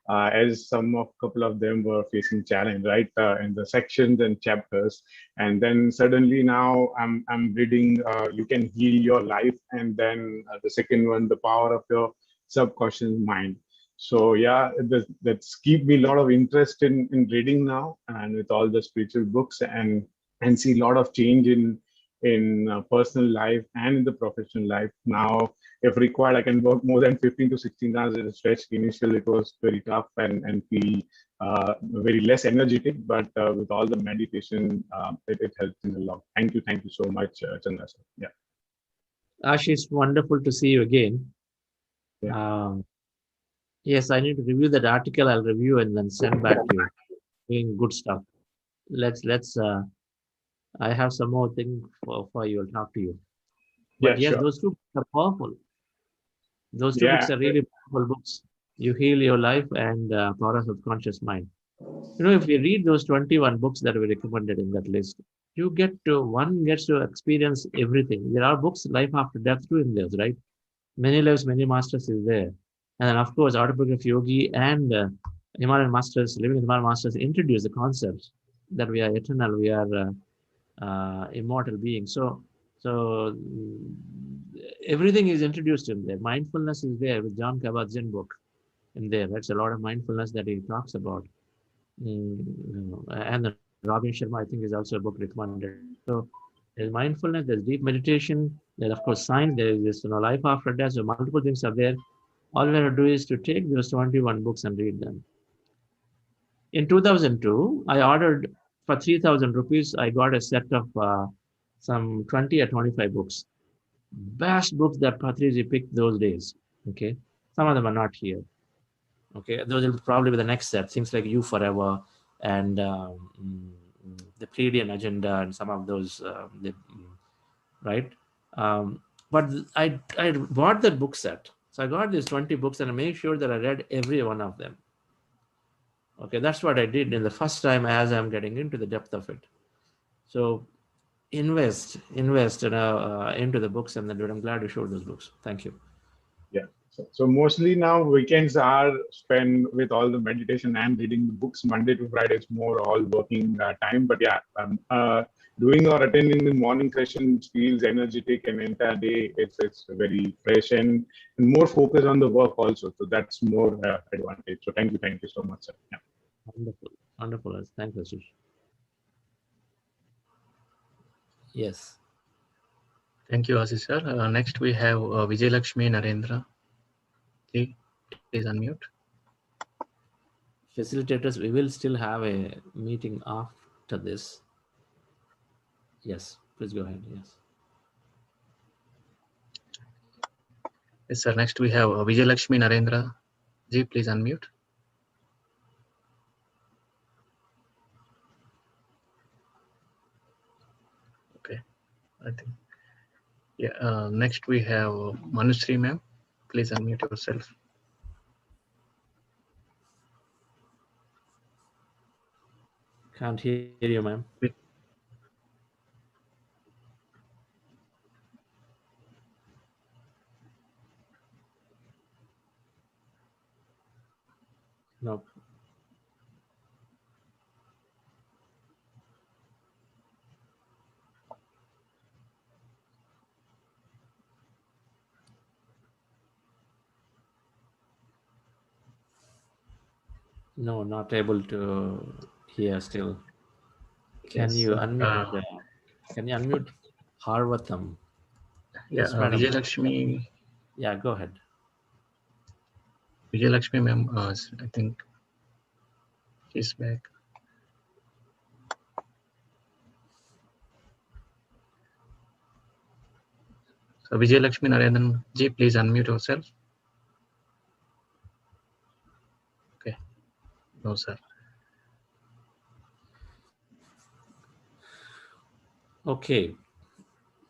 as couple of them were facing challenge, right, in the sections and chapters. And then suddenly now I'm reading You Can Heal Your Life, and then the second one, The Power of Your subconscious mind. So yeah, that's keep me a lot of interest in reading now, and with all the spiritual books, and see a lot of change in personal life and in the professional life. Now, if required, I can work more than 15 to 16 hours at a stretch. Initially, it was very tough and feel very less energetic, but with all the meditation, it helps in a lot. Thank you so much, Chandra sir. Yeah. Ashish, wonderful to see you again. Yes, I need to review that article. I'll review and then send back to you. Doing good stuff. Let's. I have some more things for you. I'll talk to you. But yes, sure. those two books are powerful. Those two Yeah. books are really powerful books. You heal your life and power of subconscious mind. You know, if you read those 21 books that we recommended in that list, one gets to experience everything. There are books, Life After Death, too, in those, right? Many Lives, Many Masters is there. And then, of course, Autobiography of Yogi and Himalayan Masters, Living Himalayan Masters introduce the concepts that we are eternal, we are immortal beings. So everything is introduced in there. Mindfulness is there with John Kabat-Zinn book in there. That's a lot of mindfulness that he talks about. And then Robin Sharma, I think, is also a book recommended. So there's mindfulness, there's deep meditation, there's of course science, there is this life after death. So multiple things are there. All we have to do is to take those 21 books and read them. In 2002, I ordered for 3,000 rupees. I got a set of some 20 or 25 books. Best books that Patriji picked those days. Okay, some of them are not here. Okay, those will probably be the next set. Things like You Forever and the Pleiadian Agenda and some of those, right? But I bought that book set. So I got these 20 books and I made sure that I read every one of them. Okay, that's what I did in the first time as I'm getting into the depth of it. So invest into the books and then I'm glad you showed those books. Thank you. Yeah. So mostly now weekends are spent with all the meditation and reading the books. Monday to Friday is more all working time. But yeah, doing or attending the morning session feels energetic and entire day it's very fresh and more focus on the work also. So that's more advantage. So thank you so much, sir. Yeah. Wonderful. Thanks, Ashish. Yes. Thank you, Ashish sir. Next we have Vijay Lakshmi Narendra. Please unmute. Facilitators, we will still have a meeting after this. Yes, please go ahead. Yes. Yes, sir. Next we have Vijay Lakshmi Narendra. Ji, please unmute. Okay, I think. Yeah. Next we have Manushree ma'am. Please unmute yourself. Can't hear you, ma'am. No. No, not able to hear still. Can you unmute? Can you unmute Harvatham? Yes, madam. Vijay Lakshmi. Yeah, go ahead. Vijay Lakshmi ma'am, I think she's back. So Vijay Lakshmi Narendran ji, please unmute yourself. Okay. No, sir. Okay.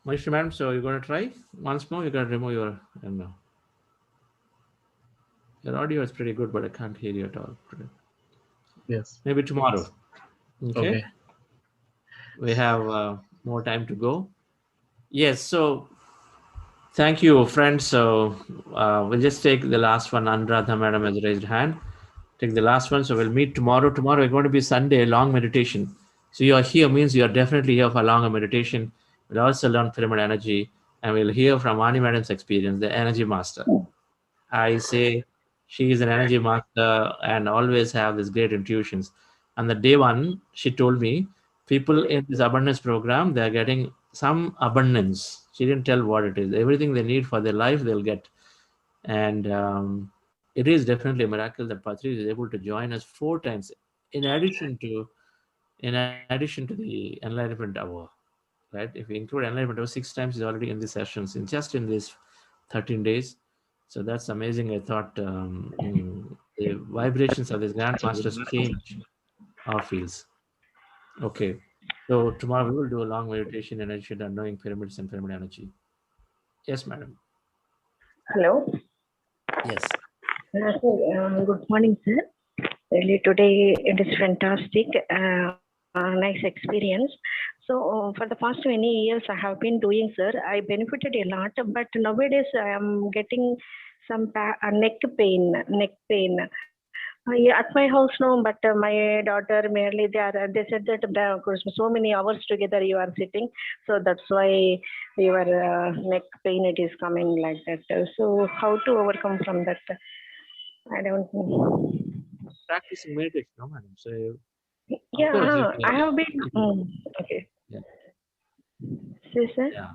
Manushree madam, so you're going to try once more? You're going to remove your no. Your audio is pretty good, but I can't hear you at all. Yes. Maybe tomorrow. Okay. We have more time to go. Yes. So thank you, friends. So we'll just take the last one. Anuradha madam has raised hand. Take the last one. So we'll meet tomorrow. Tomorrow is going to be Sunday, long meditation. So you are here means you are definitely here for a longer meditation. We'll also learn pyramid energy, and we'll hear from Ani madam's experience, the energy master. I say she is an energy master and always have these great intuitions. And the day one, she told me people in this abundance program, they're getting some abundance. She didn't tell what it is. Everything they need for their life, they'll get. And it is definitely a miracle that Patriji is able to join us 4 times in addition to the enlightenment hour, right? If we include enlightenment hour 6 times, he's already in the sessions in just in this 13 days. So that's amazing. I thought the vibrations of these grandmasters change our fields. Okay. So tomorrow we will do a long meditation in addition to knowing pyramids and pyramid energy. Yes, madam. Hello. Yes. Good morning, sir. Really, today it is fantastic. Nice experience. So, for the past many years, I have been doing, sir. I benefited a lot, but nowadays I am getting some neck pain. Yeah, at my house no, but my daughter merely they said that of course so many hours together you are sitting, so that's why your neck pain it is coming like that. So how to overcome from that? I don't know. Practicing meditation, no, madam. So, of Yeah, course, I have been. Okay. Yeah. See, sir. Yeah.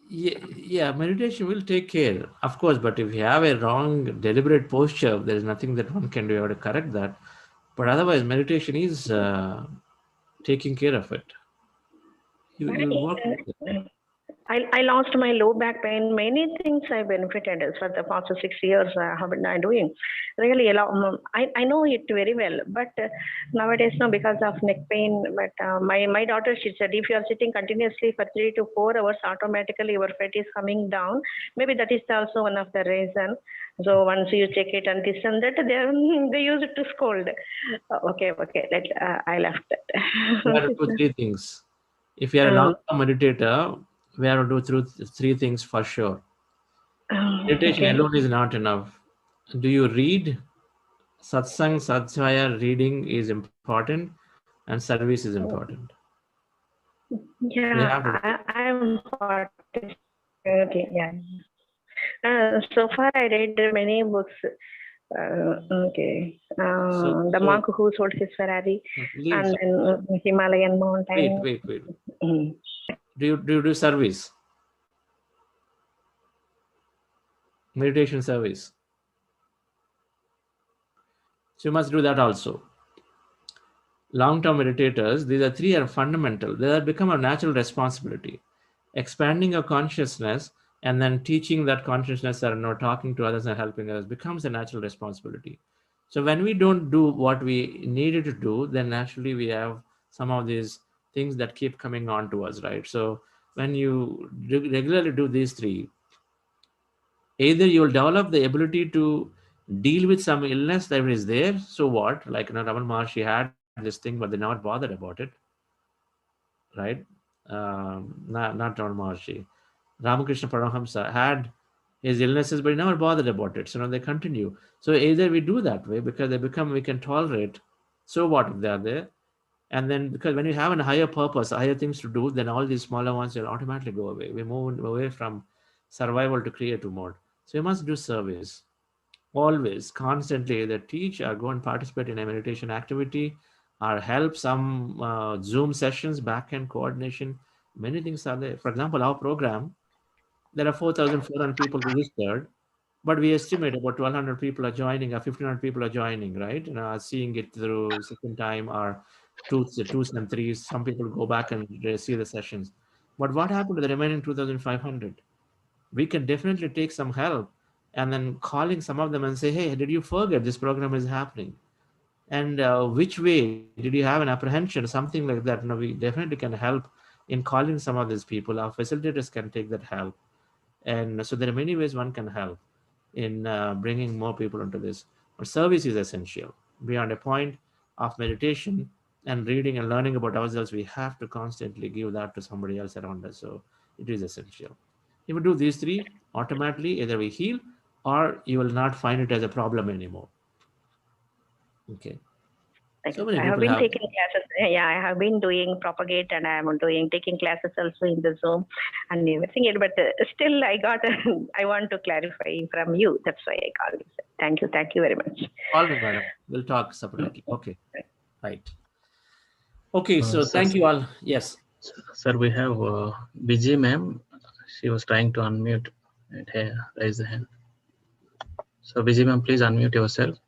Yeah, meditation will take care, of course, but if you have a wrong, deliberate posture, there is nothing that one can do to correct that. But otherwise, meditation is taking care of it. You work with it. I lost my low back pain. Many things I benefited for the past 6 years. Have been doing really a lot. I know it very well, but nowadays no, because of neck pain. But my daughter, she said if you are sitting continuously for 3 to 4 hours, automatically your fat is coming down. Maybe that is also one of the reason. So once you check it and this and that, they use it to scold. Okay, I left that. We have to do 3 things. If you are a long-term meditator, we have to do 3 things for sure. Meditation Okay. alone is not enough. Do you read? Satsang, Sadhvaya, reading is important, and service is important. Yeah, I'm okay. Yeah. So far, I read many books. Okay. The monk who sold his Ferrari, and then Himalayan mountain. Wait. Do you do service? Meditation service. So you must do that also. Long-term meditators, these are 3 are fundamental. They have become a natural responsibility. Expanding your consciousness and then teaching that consciousness or talking to others and helping others becomes a natural responsibility. So when we don't do what we needed to do, then naturally we have some of these things that keep coming on to us, right? So when you regularly do these 3, either you will develop the ability to deal with some illness that is there. So what? Like Raman Maharshi had this thing, but they never bothered about it, right? Not Raman Maharshi. Ramakrishna Paramahamsa had his illnesses, but he never bothered about it. So now they continue. So either we do that way because we can tolerate. So what if they are there? And then because when you have a higher purpose, higher things to do, then all these smaller ones will automatically go away. We move away from survival to creative mode. So you must do service. Always, constantly, either teach or go and participate in a meditation activity or help some Zoom sessions, back-end coordination. Many things are there. For example, our program, there are 4,400 people registered, but we estimate about 1,200 people are joining or 1,500 people are joining, right? Seeing it through second time or twos and threes. Some people go back and they see the sessions. But what happened to the remaining 2,500? We can definitely take some help and then calling some of them and say, hey, did you forget this program is happening? And which way did you have an apprehension, something like that? We definitely can help in calling some of these people. Our facilitators can take that help. And so there are many ways one can help in bringing more people into this. But service is essential. Beyond a point of meditation and reading and learning about ourselves, we have to constantly give that to somebody else around us. So it is essential. If we do these 3, automatically either we heal or you will not find it as a problem anymore. Okay. Like, So many I have people been have. taking classes. Yeah, I have been doing propagate, and I am taking classes also in the Zoom and everything. But still, I got. I want to clarify from you. That's why I called you. Thank you. Thank you very much. Call me, madam. We'll talk separately. Okay. Right. Okay. So Sir, thank you all. Yes. Sir, we have Vijay ma'am. She was trying to unmute and raise the hand. So Vijay ma'am, please unmute yourself.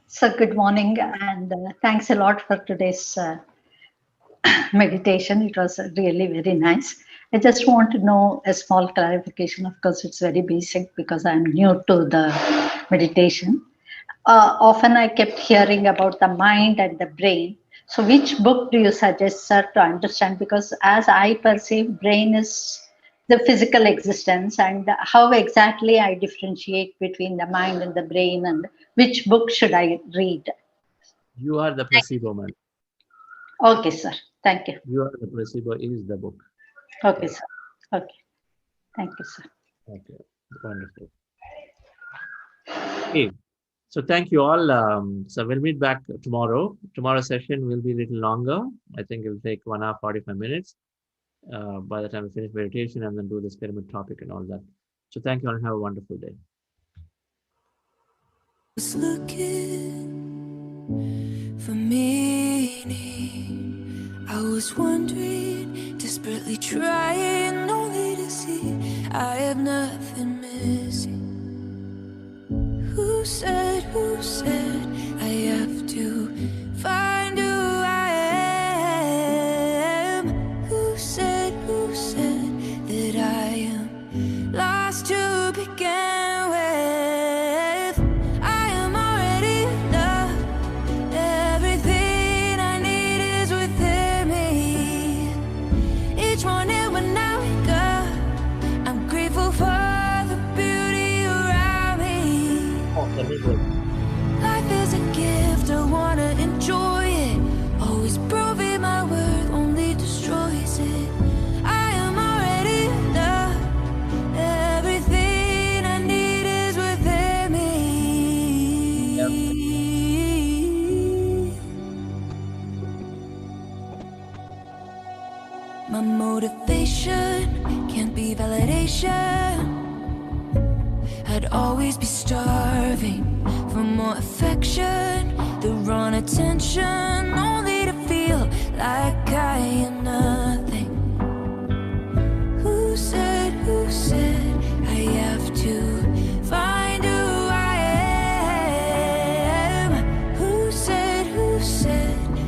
So good morning, and thanks a lot for today's meditation. It was really very nice. I just want to know a small clarification. Of course, it's very basic because I'm new to the meditation. Often I kept hearing about the mind and the brain. So which book do you suggest, sir, to understand? Because as I perceive, brain is the physical existence, and how exactly I differentiate between the mind and the brain, and which book should I read? You are the placebo, man. Okay, sir. Thank you. You are the placebo is the book. Okay, sir. Okay. Thank you, sir. Okay. Wonderful. Okay. So thank you all. So we'll meet back tomorrow. Tomorrow's session will be a little longer. I think it'll take 1 hour, 45 minutes by the time we finish meditation and then do the experiment topic and all that. So thank you all and have a wonderful day. Was looking for meaning. I was wondering, desperately trying only to see I have nothing missing. Who said I have to find who I am? Who said that I am lost to begin with? I am already enough. Everything I need is within me. Each morning when I wake up, I'm grateful for the beauty around me. Life is a gift, I wanna enjoy it. Always proving my worth only destroys it. I am already enough. Everything I need is within me. My motivation can't be validation. I'd always be starving for more affection, the wrong attention, only to feel like I am nothing. Who said I have to find who I am? Who said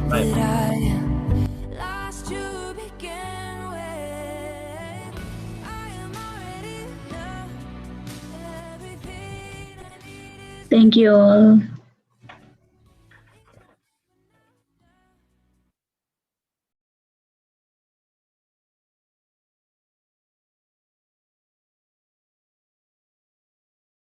that I am lost to begin with? I am already enough. Thank you all.